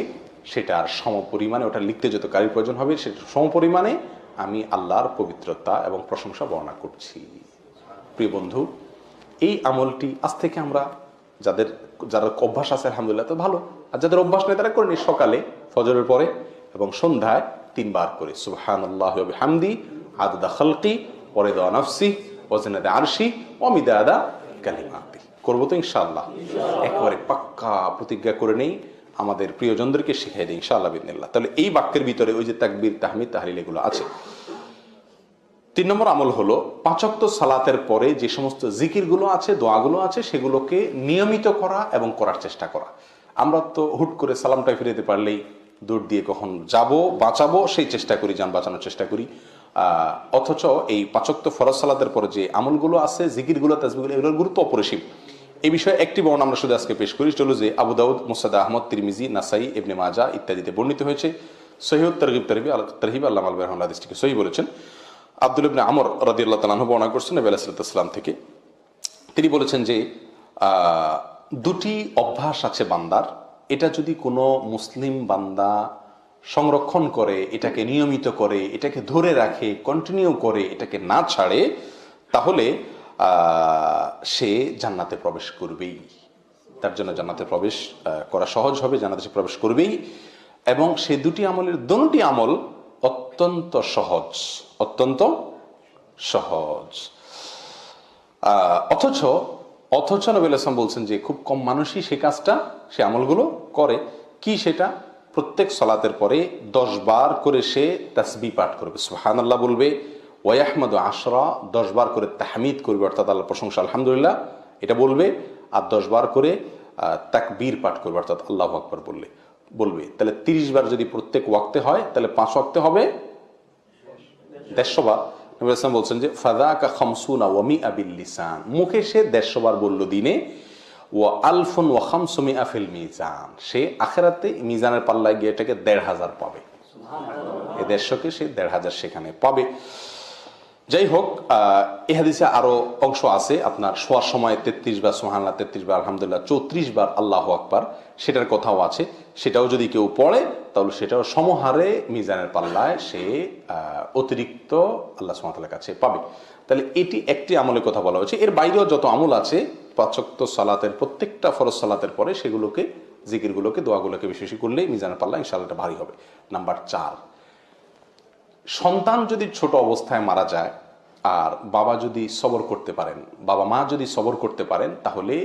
সেটার সম পরিমাণে, ওটা লিখতে যত কালির প্রয়োজন হবে সেটার সম পরিমাণে আমি আল্লাহর পবিত্রতা এবং প্রশংসা বর্ণনা করছি। প্রিয় বন্ধু, এই আমলটি আজ থেকে আমরা যারা অভ্যাস আছে আলহামদুলিল্লাহ তো ভালো, আর যাদের অভ্যাস নেই তারা করে নি, সকালে ফজরের পরে এবং সন্ধ্যায় 3 বার করে সুবহানাল্লাহি ওয়া বিহামদিহি আদাদা খালকি ওয়া রিদা নাফসি ওয়া জিনাতা আরশি ওয়া মিদাদা কালিমাতি। করবো তো ইনশাআল্লাহ, একেবারে পাক্কা প্রতিজ্ঞা করে নেই, আমাদের প্রিয়জনদেরকে শিখিয়ে দিই ইনশাআল্লাহ বিদিনিল্লাহ। তাহলে এই বাক্যের ভিতরে ওই যে তাকবীর, তাহমিদ, তাহলিল এগুলো আছে। 3 নম্বর আমল হলো 5 ওয়াক্ত সালাতের পরে যে সমস্ত জিকিরগুলো আছে, দোয়াগুলো আছে, সেগুলোকে নিয়মিত করা এবং করার চেষ্টা করা। আমরা তো হুট করে সালামটাই ফিরে পারলেই দৌড় দিয়ে কখন যাব, বাঁচাবো সেই চেষ্টা করি, যান বাঁচানোর চেষ্টা করি। অথচ এই 5 ওয়াক্ত ফরজ সালাতের পরে যে আমলগুলো আছে, জিকিরগুলো, তাসবিহগুলো, এগুলোর গুরুত্ব অপরিসীম। এই বিষয়ে একটি বর্ণনা আমরা শুধু আজকে পেশ করি, চলো যে আবু দাউদ, মুসনাদ আহমদ, তিরমিজি, নাসাই, ইবনে মাজাহ ইত্যাদিতে বর্ণিত হয়েছে। সহিহ তারগিব তারহিব আল্লামা আল বাইহাকি হাদিসটিকে সহিহ বলেছেন। আব্দুল ইবনে আমর রাদিয়াল্লাহু তাআলা আনহু বর্ণনা করছেন নবী আলাইহিস সালাম থেকে, তিনি বলেছেন যে 2টি অভ্যাস আছে বান্দার, এটা যদি কোনো মুসলিম বান্দা সংরক্ষণ করে, এটাকে নিয়মিত করে, এটাকে ধরে রাখে, কন্টিনিউ করে, এটাকে না ছাড়ে, তাহলে সে জান্নাতে প্রবেশ করবেই। তার জন্য জান্নাতে প্রবেশ করা সহজ হবে, জান্নাতে সে প্রবেশ করবেই। এবং সে 2টি আমলের দোনোটি আমল অত্যন্ত সহজ, অত্যন্ত সহজ। অথচ নবী আলাইহিস বলছেন যে খুব কম মানুষই সে কাজটা, সে আমলগুলো করে। কি সেটা? প্রত্যেক সালাতের পরে 10 বার করে সে তাসবিহ পাঠ করবে, সুবহানাল্লাহ বলবে, ওয়া ইয়াহমাদু 10, 10 বার করে তাহমিদ করবে, অর্থাৎ আল্লাহর প্রশংসা আলহামদুলিল্লাহ এটা বলবে, আর 10 বার করে তাকবীর পাঠ করবে, অর্থাৎ আল্লাহু আকবার বলবে। তাহলে 30 বার যদি প্রত্যেক ওয়াক্তে হয়, তাহলে 5 ওয়াক্তে হবে 150 বার। নবী সাল্লাল্লাহু বলছেন যে ফাযাকা খামসুনা ওয়া মিআ বিল লিসান, মুখে সে 150 বার বলল দিনে, ওয়া আলফুন ওয়া খামসুমিআ ফিল মিজান, সে আখিরাতে মিজানের পাল্লায় গিয়ে এটাকে 1,500 পাবে, এই 150কে সে 1,500 সেখানে পাবে। যাই হোক, এই হাদিসে আরো অংশ আছে, আপনার শোয়ার সময় 33 বার সুবহানাল্লাহ, 33 বার আলহামদুলিল্লাহ, 34 বার আল্লাহু আকবার, সেটার কথাও আছে। সেটাও যদি কেউ পড়ে তাহলে সেটাও সমহারে মিজানের পাল্লায় সে অতিরিক্ত আল্লাহ সুবহানাহু ওয়া তাআলার কাছে পাবে। তাহলে এটি একটি আমলের কথা বলা হয়েছে। এর বাইরেও যত আমল আছে 5 ওয়াক্ত সালাতের প্রত্যেকটা ফরজ সালাতের পরে সেগুলোকে, জিকিরগুলোকে, দোয়াগুলোকে বেশি বেশি করলেই মিজানের পাল্লা ইনশাআল্লাহ এটা ভারী হবে। নাম্বার 4, সন্তান যদি ছোট অবস্থায় মারা যায় আর বাবা যদি সবর করতে পারেন, বাবা মা যদি সবর করতে পারেন, তাহলে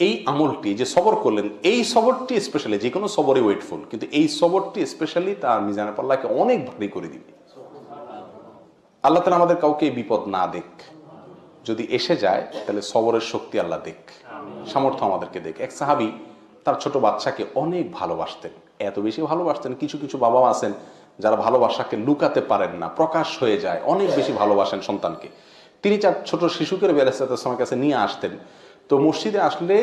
এই আমলটি যে সবর করলেন, এই সবরটি স্পেশালি, যে কোনো সবরে ওয়েটফুল, কিন্তু এই সবরটি স্পেশালি তার মিজানের পাল্লাকে অনেক ভারী করে দিবে। আল্লাহ তাআলা আমাদের কাউকে বিপদ না দেখ, যদি এসে যায় তাহলে সবরের শক্তি আল্লাহ দেখ, সামর্থ্য আমাদেরকে দেখ। এক সাহাবী তার ছোট বাচ্চাকে অনেক ভালোবাসতেন, এত বেশি ভালোবাসতেন, কিছু কিছু বাবা আছেন যারা ভালোবাসাকে লুকাতে পারেন না, প্রকাশ হয়ে যায়, অনেক বেশি ভালোবাসেন সন্তানকে। তিনি 4 ছোট শিশুকে নবী আলাইহিস সালামের কাছে নিয়ে আসতেন। তো মসজিদে আসলে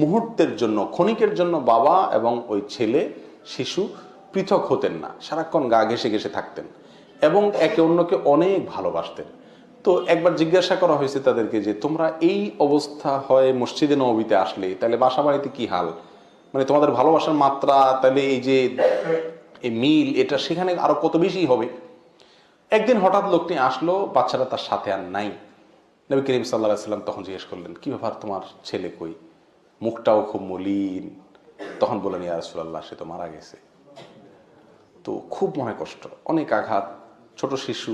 মুহূর্তের জন্য, ক্ষণিকের জন্য বাবা এবং ওই ছেলে শিশু পৃথক হতেন না, সারাক্ষণ গা ঘেঁষে ঘেঁষে থাকতেন এবং একে অন্যকে অনেক ভালোবাসতেন। তো একবার জিজ্ঞাসা করা হয়েছে তাদেরকে যে তোমরা এই অবস্থা হয় মসজিদে নববীতে আসলে, তাহলে বাসা বাড়িতে কি হাল, মানে তোমাদের ভালোবাসার মাত্রা তাহলে এই যে এই মিল এটা সেখানে আরো কত বেশি হবে। একদিন হঠাৎ লোকটি আসলো, বাচ্চারা তার সাথে আর নাই। নবী করিম সাল্লাল্লাহু আলাইহি ওয়াসাল্লাম তখন জিজ্ঞেস করলেন, কি ব্যাপার তোমার ছেলে কই, মুখটাও খুব মলিন। তখন বললেন, ইয়া রাসূলুল্লাহ, সে তো মারা গেছে। তো খুব মনে কষ্ট, অনেক আঘাত, ছোট শিশু,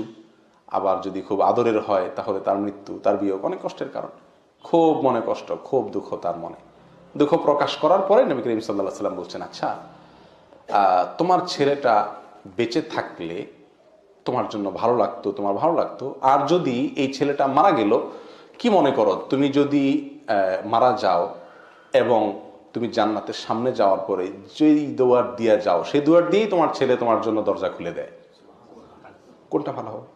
আবার যদি খুব আদরের হয় তাহলে তার মৃত্যু, তার বিয়োগ অনেক কষ্টের কারণ। খুব মনে কষ্ট, খুব দুঃখ তার মনে। দুঃখ প্রকাশ করার পরে নবী করিম সাল্লাল্লাহু আলাইহি ওয়াসাল্লাম বলছেন, আচ্ছা তোমার ছেলেটা বেঁচে থাকলে তোমার জন্য ভালো লাগতো, তোমার ভালো লাগতো, আর যদি এই ছেলেটা মারা গেল, কি মনে করো, তুমি যদি মারা যাও এবং তুমি জান্নাতের সামনে যাওয়ার পরে যেই দুয়ার দিয়ে যাও, সেই দুয়ার দিয়েই তোমার ছেলে তোমার জন্য দরজা খুলে দেয়, কোনটা ভালো হবে?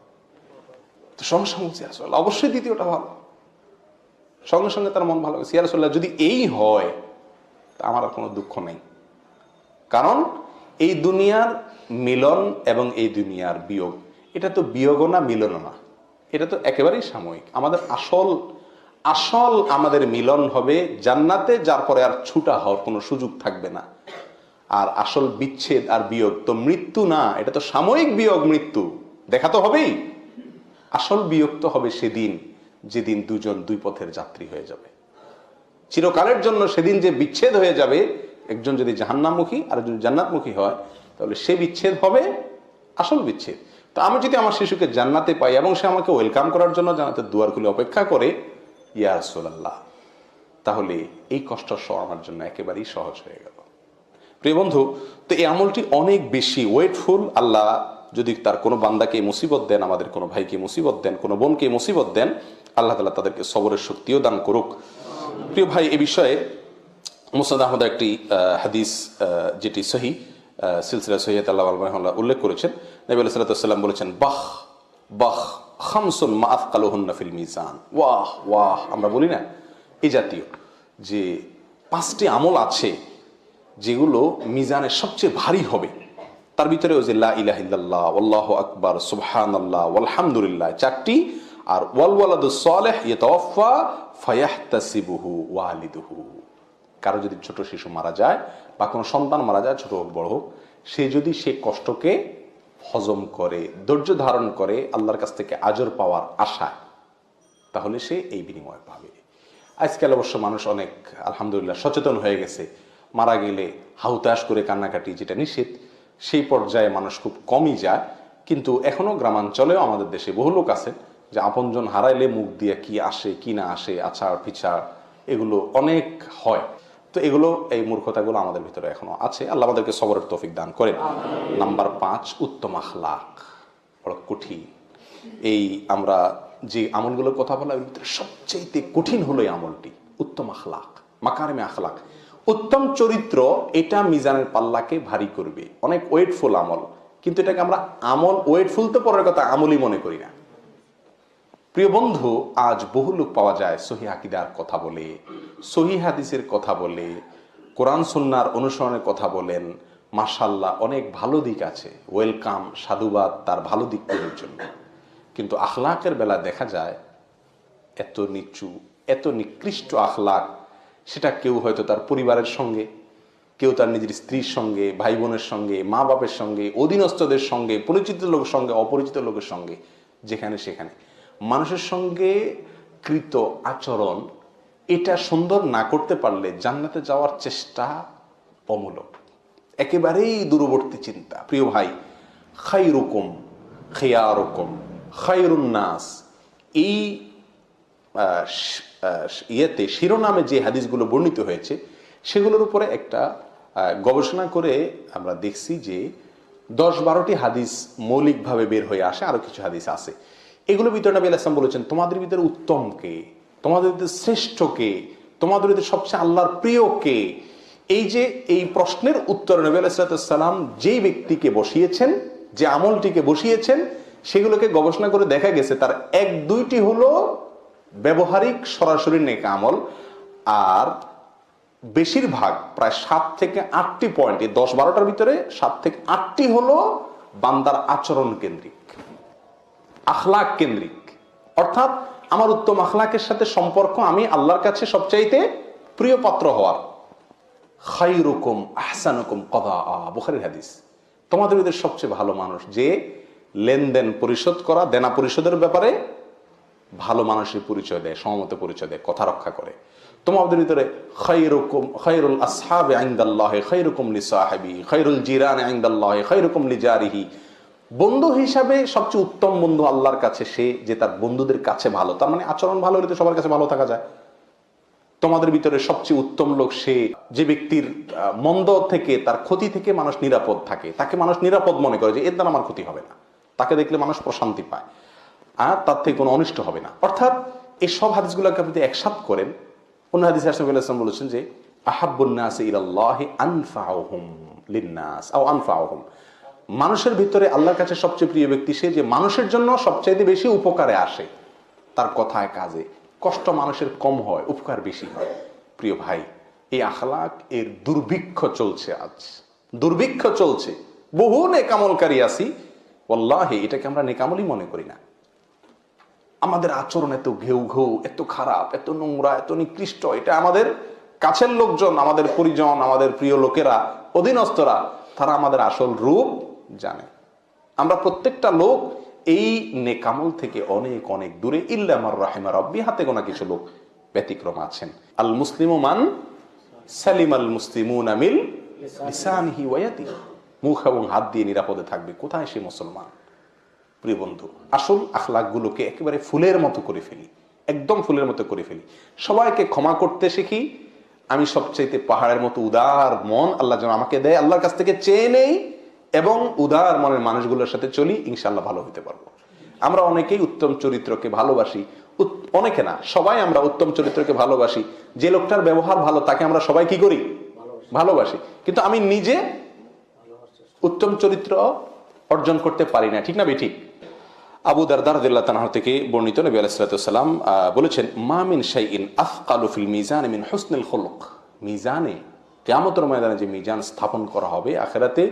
তো সঙ্গে সঙ্গে আসলে অবশ্যই দ্বিতীয়টা ভালো। সঙ্গে সঙ্গে তার মন ভালো গেছে, ইয়া রাসূলুল্লাহ, যদি এই হয় তা আমার আর কোনো দুঃখ নেই, কারণ এই দুনিয়ার মিলন এবং এই দুনিয়ার বিয়োগ, এটা তো বিয়োগও না, মিলনও না, এটা তো একেবারেই সাময়িক। আমাদের আসল আমাদের মিলন হবে জান্নাতে, যার পরে আর ছুটা হওয়ার কোনো সুযোগ থাকবে না। আর আসল বিচ্ছেদ আর বিয়োগ তো মৃত্যু না, এটা তো সাময়িক বিয়োগ, মৃত্যু দেখা তো হবেই। আসল বিয়োগ তো হবে সেদিন, যেদিন দুজন দুই পথের যাত্রী হয়ে যাবে চিরকালের জন্য। সেদিন যে বিচ্ছেদ হয়ে যাবে, একজন যদি জাহান্নামমুখী আর একজন জান্নাতমুখী হয়, তাহলে সে বিচ্ছেদ হবে আসল বিচ্ছেদ। তো আমি যদি আমার শিশুকে জান্নাতে পাই এবং সে আমাকে ওয়েলকাম করার জন্য জান্নাতের দুয়ার খুলে অপেক্ষা করে, ইয়া রাসূলুল্লাহ, তাহলে এই কষ্ট সহ আমার জন্য একেবারেই সহজ হয়ে গেল। প্রিয় বন্ধু, তো এই আমলটি অনেক বেশি ওয়েটফুল। আল্লাহ যদি তার কোনো বান্দাকে মুসিবত দেন, আমাদের কোনো ভাইকে মুসিবত দেন, কোনো বোনকে মুসিবত দেন, আল্লাহ তাআলা তাদেরকে সবরের শক্তিও দান করুক। প্রিয় ভাই, এ বিষয়ে মুসনাদ আহমদের একটি হাদিস, যেটি সহিহ সিলসিলা সহিহাত আল্লাহ রাহিমাহুল্লাহ উল্লেখ করেছেন, নবী আলাইহিস সালাতু ওয়াস সালাম বলেছেন, বাহ বাহ খামসুন মা আথকালুহুন্না ফিল মিজান। ওয়াহ ওয়াহ, আমরা বলি না এই জাতীয় যে 5টি আমল আছে যেগুলো মিজানের সবচেয়ে ভারী হবে। তার ভিতরে ওই যে লা ইলাহা ইল্লাল্লাহ, আল্লাহু আকবার, সুবহানাল্লাহ, আলহামদুলিল্লাহ 4টি, আর ওয়াল ওয়ালাদুস সালিহ ইয়াতাওয়াফা ফায়াহতাসিবুহু ওয়ালিদুহু। কারো যদি ছোট শিশু মারা যায় বা কোনো সন্তান মারা যায়, ছোট হোক বড় হোক, সে যদি সে কষ্টকে হজম করে, ধৈর্য ধারণ করে, আল্লাহর কাছ থেকে আজর পাওয়ার আশায়, তাহলে সে এই বিনিময় পাবে। আজকাল অবশ্য মানুষ অনেক আলহামদুলিল্লাহ সচেতন হয়ে গেছে। মারা গেলে হাউতাশ করে কান্নাকাটি, যেটা নিষেধ, সেই পর্যায়ে মানুষ খুব কমই যায়। কিন্তু এখনো গ্রামাঞ্চলেও আমাদের দেশে বহু লোক আছে যে আপনজন হারাইলে মুখ দিয়ে কি আসে কি না আসে, আছাড় পিছাড়, এগুলো অনেক হয়। তো এগুলো, এই মূর্খতাগুলো আমাদের ভিতরে এখনো আছে। আল্লাহ আমাদেরকে সবরের তৌফিক দান করেন। নাম্বার 5, উত্তম আখলাক। বড় কঠিন। এই আমরা যে আমলগুলোর কথা বলা, এর ভিতরে সবচেয়ে কঠিন হলো এই আমলটি, উত্তম আখলাক, মাকারিমে আখলাক, উত্তম চরিত্র। এটা মিজানের পাল্লাকে ভারী করবে। অনেক ওয়েটফুল আমল, কিন্তু এটাকে আমরা আমল, ওয়েটফুল তো পরের কথা, আমলই মনে করি না। প্রিয় বন্ধু, আজ বহু লোক পাওয়া যায় সহিহ আকীদার কথা বলে, সহিহ হাদিসের কথা বলে, কোরআন সুন্নাহর অনুসরণের কথা বলেন। মাশাআল্লাহ, অনেক ভালো দিক আছে, ওয়েলকাম, সাধুবাদ তার ভালো দিকগুলোর জন্য। কিন্তু আখলাকের বেলা দেখা যায় এত নিচু, এত নিকৃষ্ট আখলাক, সেটা কেউ হয়তো তার পরিবারের সঙ্গে, কেউ তার নিজের স্ত্রীর সঙ্গে, ভাই বোনের সঙ্গে, মা বাপের সঙ্গে, অধীনস্থদের সঙ্গে, পরিচিত লোকের সঙ্গে, অপরিচিত লোকের সঙ্গে, যেখানে সেখানে মানুষের সঙ্গে কৃত আচরণ, এটা সুন্দর না করতে পারলে জান্নাতে যাওয়ার চেষ্টা অমূলক, একেবারেই দূরবর্তী চিন্তা। প্রিয় ভাই, খায়রুকুম খিয়ারুকুম খায়রুন নাস, এই ইয়েতে শিরোনামে যে হাদিসগুলো বর্ণিত হয়েছে, সেগুলোর উপরে একটা গবেষণা করে আমরা দেখছি যে 10-12টি হাদিস মৌলিকভাবে বের হয়ে আসে, আরো কিছু হাদিস আছে। এগুলোর ভিতরে নবী আলাইহিস সালাম বলেছেন, তোমাদের ভিতরে উত্তম কে, তোমাদের ভিতরে শ্রেষ্ঠ কে, তোমাদের ভিতরে সবচেয়ে আল্লাহর প্রিয় কে। এই যে এই প্রশ্নের উত্তরে নবী আলাইহিস সালাম যেই ব্যক্তিকে বসিয়েছেন, যে আমলটিকে বসিয়েছেন, সেগুলোকে গবেষণা করে দেখা গেছে তার 1-2টি হলো ব্যবহারিক সরাসরি নেক আমল, আর বেশিরভাগ প্রায় 7 থেকে 8টি পয়েন্ট, এই 10-12টার ভিতরে 7 থেকে 8টি হলো বান্দার আচরণ কেন্দ্রিক, আখলাক কেন্দ্রিক। অর্থাৎ আমার উত্তম আখলাকের সাথে সম্পর্ক আমি আল্লাহর কাছে সবচাইতে প্রিয় পাত্র হওয়ার। খায়রুকুম আহসানুকুম কদাআ, বুখারীর হাদিস। তোমাদের ভিতরে সবচেয়ে ভালো মানুষ যে লেনদেন পরিশোধ করা, দেনা পরিশোধের ব্যাপারে ভালো মানুষের পরিচয় দেয়, সমমত পরিচয় দেয়, কথা রক্ষা করে। তোমাদের ভিতরে খায়রুল আসহাবি ইনদাল্লাহি খায়রুকুম লিসাহিবি খায়রুল জিরানি ইনদাল্লাহি খায়রুকুম লিজারিহি। বন্ধু হিসাবে সবচেয়ে উত্তম বন্ধু আল্লাহর কাছে সে যে তার বন্ধুদের কাছে ভালো। তার মানে আচরণ ভালো হলে তো সবার কাছে ভালো থাকা যায়। তোমাদের ভিতরে সবচেয়ে উত্তম লোক সে যে ব্যক্তির মন্দ থেকে, তার ক্ষতি থেকে মানুষ নিরাপদ থাকে, তাকে মানুষ নিরাপদ মনে করে যে এর দ্বারা আমার ক্ষতি হবে না, তাকে দেখলে মানুষ প্রশান্তি পায় আর তার থেকে কোনো অনিষ্ট হবে না। অর্থাৎ এই সব হাদিসগুলোকে আপনি একসাথ করেন। অন্য হাদিসে রাসূল সাল্লাল্লাহু আলাইহি ওয়াসাল্লাম বলেছেন যে আহাব্বুন নাসি ইলাল্লাহি আনফাউহুম লিন-নাস আও আনফাউহুম, মানুষের ভিতরে আল্লাহর কাছে সবচেয়ে প্রিয় ব্যক্তি সে যে মানুষের জন্য সবচাইতে বেশি উপকারে আসে, তার কথায় কাজে কষ্ট মানুষের কম হয়, উপকার বেশি হয়। প্রিয় ভাই, এই আখলাক এর দুর্ভিক্ষ চলছে, আজ দুর্ভিক্ষ চলছে। বহু নেকামলকারী আছি, ওয়াল্লাহি এটাকে আমরা নেকামলই মনে করি না। আমাদের আচরণ এত ঘেউ ঘেউ, এত খারাপ, এত নোংরা, এত নিকৃষ্ট, এটা আমাদের কাছের লোকজন, আমাদের পরিজন, আমাদের প্রিয় লোকেরা, অধীনস্থরা, তারা আমাদের আসল রূপ জানে। আমরা প্রত্যেকটা লোক এই নেকামল থেকে অনেক অনেক দূরে। ইল্লা মান রাহিমা রাব্বি, হাতে গোনা কিছু লোক ব্যতিক্রম আছেন। আল মুসলিমু মান সালিমাল মুসলিমুনা মিন লিসানিহি ওয়া ইয়াদিহি, মুখ এবং হাত দিয়ে নিরাপদে থাকবে। কোথায় সে মুসলমান? প্রিয় বন্ধু, আসল আখলাকগুলোকে একেবারে ফুলের মতো করে ফেলি, একদম ফুলের মতো করে ফেলি। সবাইকে ক্ষমা করতে শিখি। আমি সবচাইতে পাহাড়ের মতো উদার মন আল্লাহ যেন আমাকে দেয়, আল্লাহর কাছ থেকে চেয়ে নেই এবং উদার মনের মানুষগুলোর সাথে চলি, ইনশাআল্লাহ ভালো হতে পারবো। আমরা অনেকেই উত্তম চরিত্রকে ভালোবাসি, অনেকে না, সবাই আমরা উত্তম চরিত্রকে ভালোবাসি। যে লোকটার ব্যবহার ভালো তাকে আমরা সবাই কি করি? ভালোবাসি। কিন্তু আমি নিজে উত্তম চরিত্র অর্জন করতে পারি না, ঠিক না বেঠিক? আবু দারদা রাদিয়াল্লাহু তাআলা থেকে বর্ণিত, নবী আলাইহিস সালাতু ওয়াস সালাম বলেছেন, মা মিন শাইইন আথকালু ফিল মিজান মিন হুসনিল খুলুক। মিজানে, কিয়ামতের ময়দানে যে মিজান স্থাপন করা হবে আখিরাতে,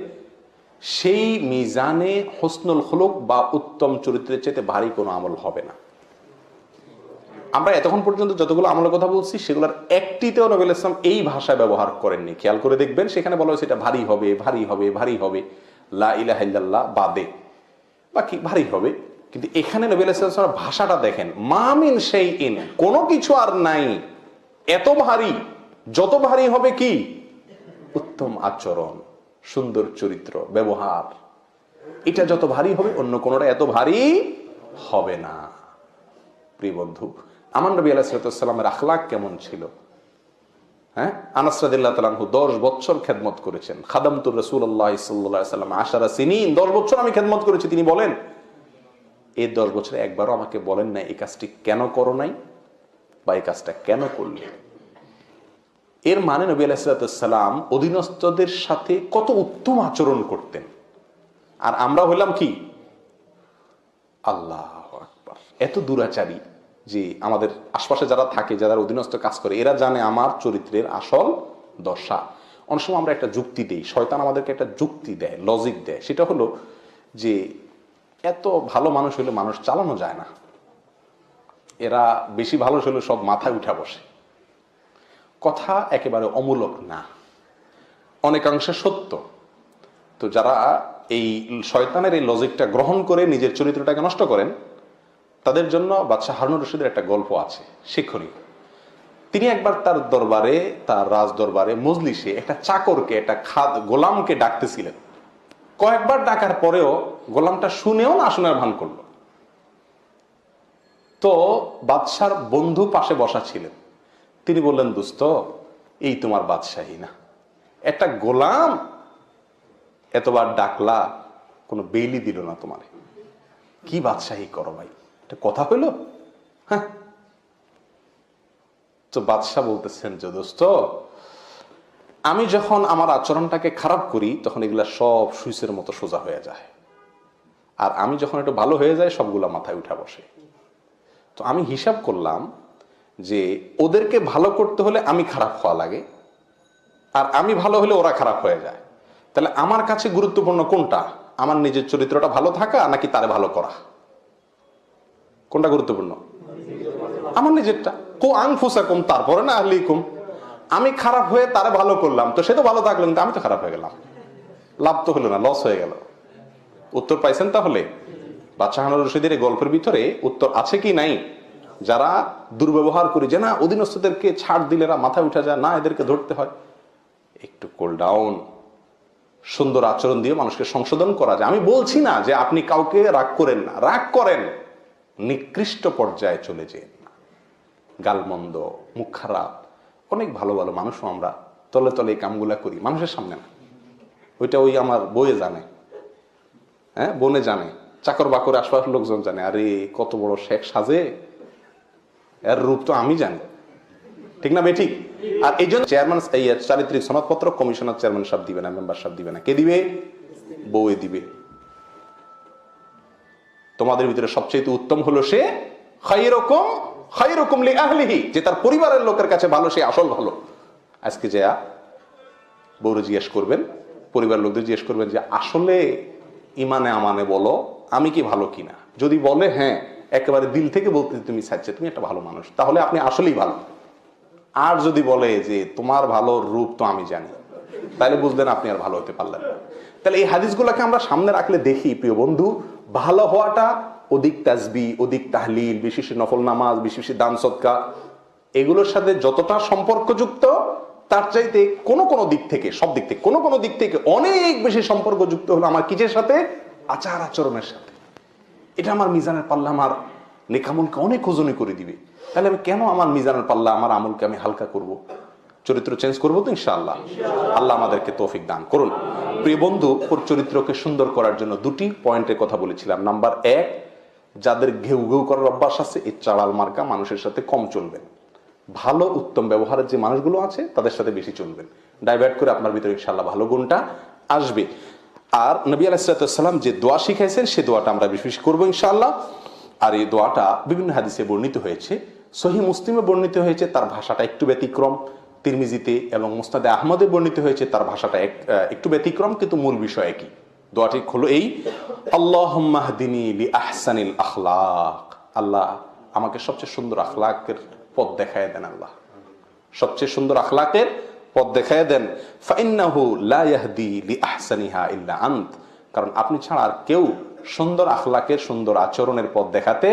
সেই মিজানে হুসনুল খুলুক বা উত্তম চরিত্রের চেয়ে ভারী কোনো আমল হবে না। আমরা এতক্ষণ পর্যন্ত যতগুলো আমলের কথা বলছি সেগুলোর একটিতেও নবী আলাইহিস সালাম এই ভাষা ব্যবহার করেননি। খেয়াল করে দেখবেন, সেখানে বলা হয়েছে এটা ভারী হবে, ভারী হবে, ভারী হবে, লা ইলাহা ইল্লাল্লাহ বাদে বাকি ভারী হবে। কিন্তু এখানে নবী আলাইহিস সালাম ভাষাটা দেখেন, মা মিন শাইইন, কোনো কিছু আর নাই এত ভারী, যত ভারী হবে কি? উত্তম আচরণ, সুন্দর চরিত্র, ব্যবহার। এটা যত ভারী হবে অন্য কোনোটা এত ভারী হবে না। প্রিয় বন্ধু, আমার নবী আলাইহিস সালামের আখলাক কেমন ছিল? হ্যাঁ, আনাস রাদিয়াল্লাহু তাআলা আনহু 10 বছর খেদমত করেছেন। খাদামতু রাসূলুল্লাহ সাল্লাল্লাহু আলাইহি ওয়াসাল্লাম 10 সিনিন, 10 বছর আমি খেদমত করেছি। তিনি বলেন, এই 10 বছরে একবারও আমাকে বলেন না এই কাজটি কেন করো নাই বা এই কাজটা কেন করলে। এর মানে নবী আলাইহিস সালাম অধীনস্থদের সাথে কত উত্তম আচরণ করতেন। আর আমরা হইলাম কি? আল্লাহু আকবার, এত দুরাচারী যে আমাদের আশপাশে যারা থাকে, যারা অধীনস্থ কাজ করে, এরা জানে আমার চরিত্রের আসল দশা। অনেক সময় আমরা একটা যুক্তি দিই, শয়তান আমাদেরকে একটা যুক্তি দেয়, লজিক দেয়। সেটা হলো যে এত ভালো মানুষ হলে মানুষ চালানো যায় না, এরা বেশি ভালো হলে সব মাথায় উঠা বসে। কথা একেবারে অমূলক না, অনেকাংশে সত্য। তো যারা এই শয়তানের এই লজিকটা গ্রহণ করে নিজের চরিত্রটাকে নষ্ট করেন, তাদের জন্য বাদশাহ হারুন রশিদের একটা গল্প আছে শিক্ষণীয়। তিনি একবার তার দরবারে, তার রাজ দরবারে মজলিসে একটা চাকরকে, একটা গোলামকে ডাকতেছিলেন। কয়েকবার ডাকার পরেও গোলামটা শুনেও না শোনার ভান করল। তো বাদশার বন্ধু পাশে বসা ছিলেন, তিনি বললেন, দোস্ত, এই তোমার বাদশাহী না, একটা গোলাম এতবার ডাকলা, কোনো বেইলি দিল না তোমারে, কি বাদশাহী করো ভাই, এটা কথা হইল? হ্যাঁ। তো বাদশাহ বলতেছেন যে, দোস্ত, আমি যখন আমার আচরণটাকে খারাপ করি তখন এগুলা সব সুইচের মতো সোজা হয়ে যায়, আর আমি যখন একটু ভালো হয়ে যায় সবগুলা মাথায় উঠা বসে। তো আমি হিসাব করলাম যে ওদেরকে ভালো করতে হলে আমি খারাপ হওয়া লাগে, আর আমি ভালো হলে ওরা খারাপ হয়ে যায়। তাহলে আমার কাছে গুরুত্বপূর্ণ কোনটা? আমার নিজের চরিত্রটা ভালো থাকা নাকি তারে ভালো করা? কোনটা গুরুত্বপূর্ণ? আমার নিজেরটা। কো আনফুসাকুম, তারপরে না আহলিকুম। আমি খারাপ হয়ে তারে ভালো করলাম, তো সে তো ভালো থাকলো, কিন্তু আমি তো খারাপ হয়ে গেলাম, লাভ তো হলো না, লস হয়ে গেল। উত্তর পাইছেন? তাহলে বাদশাহ হারুন রশিদের গল্পের ভিতরে উত্তর আছে কি নাই? যারা দুর্ব্যবহার করি, যে না অধীনস্থদেরকে ছাড় দিলে এরা মাথায় উঠা যায় না, এদেরকে ধরতে হয়, একটু কুল ডাউন, সুন্দর আচরণ দিয়ে মানুষকে সংশোধন করা যায়। আমি বলছি না যে আপনি কাউকে রাগ করেন না, রাগ করেন, নিকৃষ্ট পর্যায়ে চলে যেন। গালমন্দ, মুখ খারাপ, অনেক ভালো ভালো মানুষও আমরা তলে তলে এই কামগুলা করি, মানুষের সামনে না। ওইটা ওই আমার বইয়ে জানে, হ্যাঁ বোনে জানে, চাকর বাকর আশপাশের লোকজন জানে, আরে কত বড় শেখ সাজে, এর রূপ তো আমি জানি, ঠিক না বেঠিক? আর এই জন্য চেয়ারম্যান, এই চারিত্রিক সনদপত্র কমিশনার চেয়ারম্যান সাহেব দিবে না, মেম্বার সাহেব দিবে না, কে দিবে? বউয়ে দিবে। তোমাদের ভিতরে সবচেয়ে উত্তম হলো সে খায়রুকুম খায়রুকুম লিআহলিহি, যে তার পরিবারের লোকের কাছে ভালো, সে আসল ভালো। আজকে যে বউরে জিজ্ঞেস করবেন, পরিবার লোকদের জিজ্ঞেস করবেন যে আসলে ইমানে আমানে বলো আমি কি ভালো কিনা। যদি বলে হ্যাঁ, একেবারে দিল থেকে বলতে তুমি চাচ্ছ তুমি একটা ভালো মানুষ, তাহলে আপনি আসলেই ভালো। আর যদি বলে যে তোমার ভালো রূপ তো আমি জানি, তাহলে বুঝলেন আপনি আর ভালো হতে পারলেন না। তাহলে এই হাদিসগুলোকে আমরা সামনে রাখলে দেখি, প্রিয় বন্ধু, ভালো হওয়াটা অধিক তাসবিহ, অধিক তাহলিল, বিশেষ নফল নামাজ, বিশেষ দান সদকা, এগুলোর সাথে যতটা সম্পর্কযুক্ত, তার চাইতে কোনো কোনো দিক থেকে, সব দিক থেকে কোনো কোনো দিক থেকে অনেক বেশি সম্পর্কযুক্ত হলো আমার কিসের সাথে? আচার আচরণের সাথে। এটা আমার মিজানের পাল্লা আমার নেকামলকে অনেক ওজনই করে দিবে। তাহলে আমি কেন আমার মিজানের পাল্লা, আমার আমলকে আমি হালকা করব? চরিত্র চেঞ্জ করবো তো ইনশাআল্লাহ। আল্লাহ আমাদেরকে তৌফিক দান করুন। প্রিয় বন্ধু, ওর চরিত্রকে সুন্দর করার জন্য দুটি পয়েন্টের কথা বলেছিলাম। নাম্বার 1, যাদের ঘেউ ঘেউ করার অভ্যাস আছে, এই চাড়াল মার্কা মানুষের সাথে কম চলবেন। ভালো উত্তম ব্যবহারের যে মানুষগুলো আছে তাদের সাথে বেশি চলবেন। ডাইভার্ট করে আপনার ভিতরে ইনশাআল্লাহ ভালো গুণটা আসবে। আর নবী আলাইহিস সালাম যে দোয়া শিখাইছেন, সে দোয়াটা আমরা বেশি করবো ইনশাআল্লাহ। আর এই দোয়াটা বিভিন্ন হাদিসে বর্ণিত হয়েছে, সহিহ মুসলিমে বর্ণিত হয়েছে, তার ভাষাটা একটু ব্যতিক্রম। তিরমিজিতে এবং মুসনাদে আহমদে বর্ণিত হয়েছে, তার ভাষাটা একটু ব্যতিক্রম, কিন্তু মূল বিষয় একই। দোয়াটি হলো এই, আল্লাহুম্মা হদিনি লিআহসানিল আখলাক। আল্লাহ আমাকে সবচেয়ে সুন্দর আখলাকের পথ দেখায় দেন, আল্লাহ সবচেয়ে সুন্দর আখলাকের পথ দেখায় দেন। ফাইন্নাহু লা ইয়াহদি লিআহসানিহা ইল্লা আন্ত, কারণ আপনি ছাড়া আর কেউ সুন্দর আখলাকের, সুন্দর আচরণের পথ দেখাতে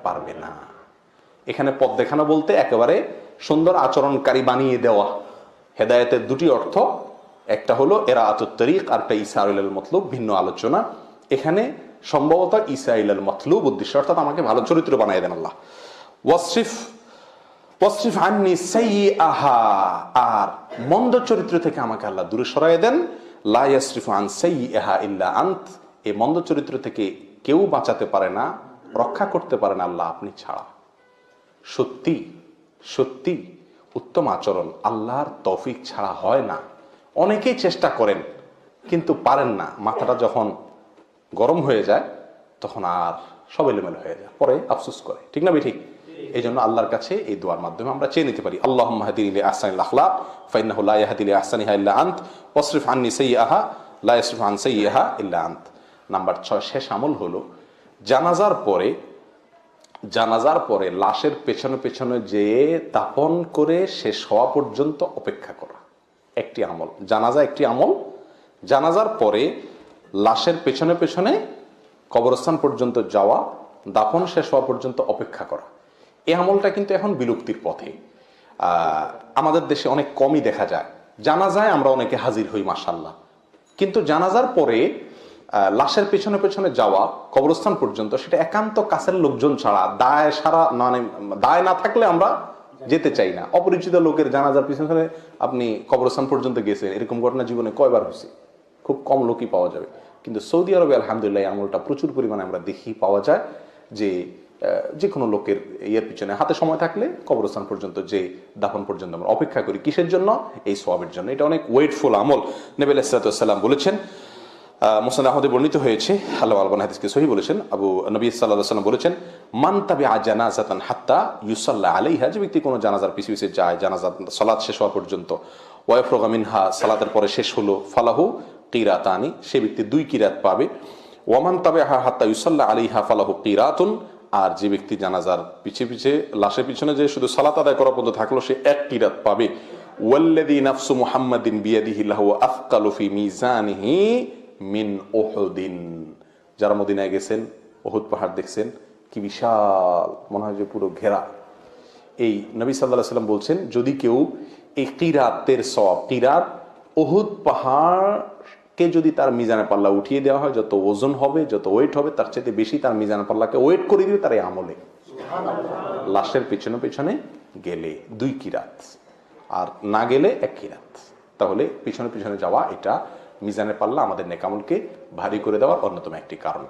পারবে না। এখানে পথ দেখানো বলতে একেবারে সুন্দর আচরণকারী বানিয়ে দেওয়া। হেদায়েতের দুটি অর্থ, একটা হলো ইরাআতুত তরিক, আর একটা ইসাইলুল মতলুব, ভিন্ন আলোচনা। এখানে সম্ভবত ইসাইলুল মতলুব উদ্দেশ্য, অর্থাৎ আমাকে ভালো চরিত্র বানিয়ে দেন আল্লাহ। ওয়াসরিফ আন্নি সাইয়্যাহা, আর মন্দ চরিত্র থেকে আমাকে আল্লাহ দূরে সরায় দেন। লা ইয়াসরিফু আন সাইয়্যাহা ইল্লা আন্ত, এই মন্দ চরিত্র থেকে কেউ বাঁচাতে পারে না, রক্ষা করতে পারে না আল্লাহ আপনি ছাড়া। সত্যি সত্যি উত্তম আচরণ আল্লাহর তৌফিক ছাড়া হয় না। অনেকেই চেষ্টা করেন কিন্তু পারেন না। মাথাটা যখন গরম হয়ে যায় তখন আর সব এলোমেলো হয়ে যায়, পরে আফসোস করে, ঠিক না ঠিক? এই জন্য আল্লাহর কাছে এই দোয়ার মাধ্যমে আমরা চেয়ে নিতে পারি, আল্লাহুম্মা হদিনি লিআহসানিল আখলাক ফাইন্নাহু লা ইয়াহদি লিআহসানিহা ইল্লা আন্ত ওয়াসরিফ আন্নি সাইয়্যাহা লা ইয়াসরিফু আন সাইয়্যাহা ইল্লা আন্ত। নাম্বার 6, শেষ আমল হলো জানাজার পরে লাশের পেছনে পেছনে যে দাফন করে শেষ হওয়া পর্যন্ত অপেক্ষা করা। একটি আমল, জানাজা একটি আমল। জানাজার পরে লাশের পেছনে পেছনে কবরস্থান পর্যন্ত যাওয়া, দাফন শেষ হওয়া পর্যন্ত অপেক্ষা করা। এই আমলটা কিন্তু এখন বিলুপ্তির পথে। আমাদের দেশে অনেক কমই দেখা যায়। জানাজায় আমরা অনেকে হাজির হই মাশাআল্লাহ, কিন্তু জানাজার পরে লাশের পেছনে পেছনে যাওয়া কবরস্থান পর্যন্ত, সেটা একান্ত কাছের লোকজন ছাড়া, দায় না থাকলে আমরা যেতে চাই না। অপরিচিত লোকের জানাজার পিছনে আপনি কবরস্থান পর্যন্ত গেছেন, এরকম ঘটনা জীবনে কয়বার হয়েছে? খুব কম লোকই পাওয়া যাবে। কিন্তু সৌদি আরবে আলহামদুলিল্লাহ আমলটা প্রচুর পরিমাণে আমরা দেখি, পাওয়া যায় যে কোনো লোকের ইয়ের পিছনে হাতে সময় থাকলে কবরস্থান পর্যন্ত যে দাফন পর্যন্ত আমরা অপেক্ষা করি। কিসের জন্য? এই সওয়াবের জন্য। এটা অনেক ওয়েটফুল আমল। নবী আলাইহিস সালাম বলেছেন, মুসনাদ আহমদে বর্ণিত হয়েছে, আল্লাহ আলবানী হাদিসকে সহিহ বলেছেন, নবী সাল্লাল্লাহু আলাইহি ওয়াসাল্লাম বলেছেন, মান তাবিআ জানাজাতান হাত্তা ইউসাল্লা আলাইহা, যে ব্যক্তি কোনো জানাজার পিছু পিছু যায়, জানাজার সালাত শেষ হওয়া পর্যন্ত, ওয়াফরাগা মিনহা, সালাতের পরে শেষ হলো, ফালাহু কিরাতানি, সে ব্যক্তি 2 কিরাত পাবে। ওয়ামান তাবিআহা হাত্তা ইউসাল্লা আলাইহা ফালাহু কিরাতুন, আর যে ব্যক্তি জানাজার পিছে পিছে লাশের পিছনে যে শুধু সালাত আদায় করা পর্যন্ত থাকলো, সে এক কিরাত পাবে। ওয়াল্লাযী নাফসু মুহাম্মাদিন বিয়াদিহি লাহু আফকালু ফি মিজানিহি মিন উহুদিন। যারা মদিনায় গেছেন, উহুদ পাহাড় দেখছেন, কি বিশাল, মনে হয় যে পুরো ঘেরা। এই নবী সাল্লাল্লাহু আলাইহি ওয়াসাল্লাম বলছেন, যদি কেউ এই কিরাতের সওয়াব, কিরাত উহুদ পাহাড়কে যদি তার মিজানের পাল্লা উঠিয়ে দেওয়া হয়, যত ওজন হবে, যত ওয়েট হবে, তার চাইতে বেশি তার মিজানের পাল্লাকে ওয়েট করে দিবে তার এই আমলে। লাশের পেছনে পেছনে গেলে 2 কিরাত, আর না গেলে 1 কিরাত। তাহলে পিছনে পিছনে যাওয়া এটা মিজানের পাল্লা আমাদের নেকামলকে ভারী করে দেওয়ার অন্যতম একটি কারণ।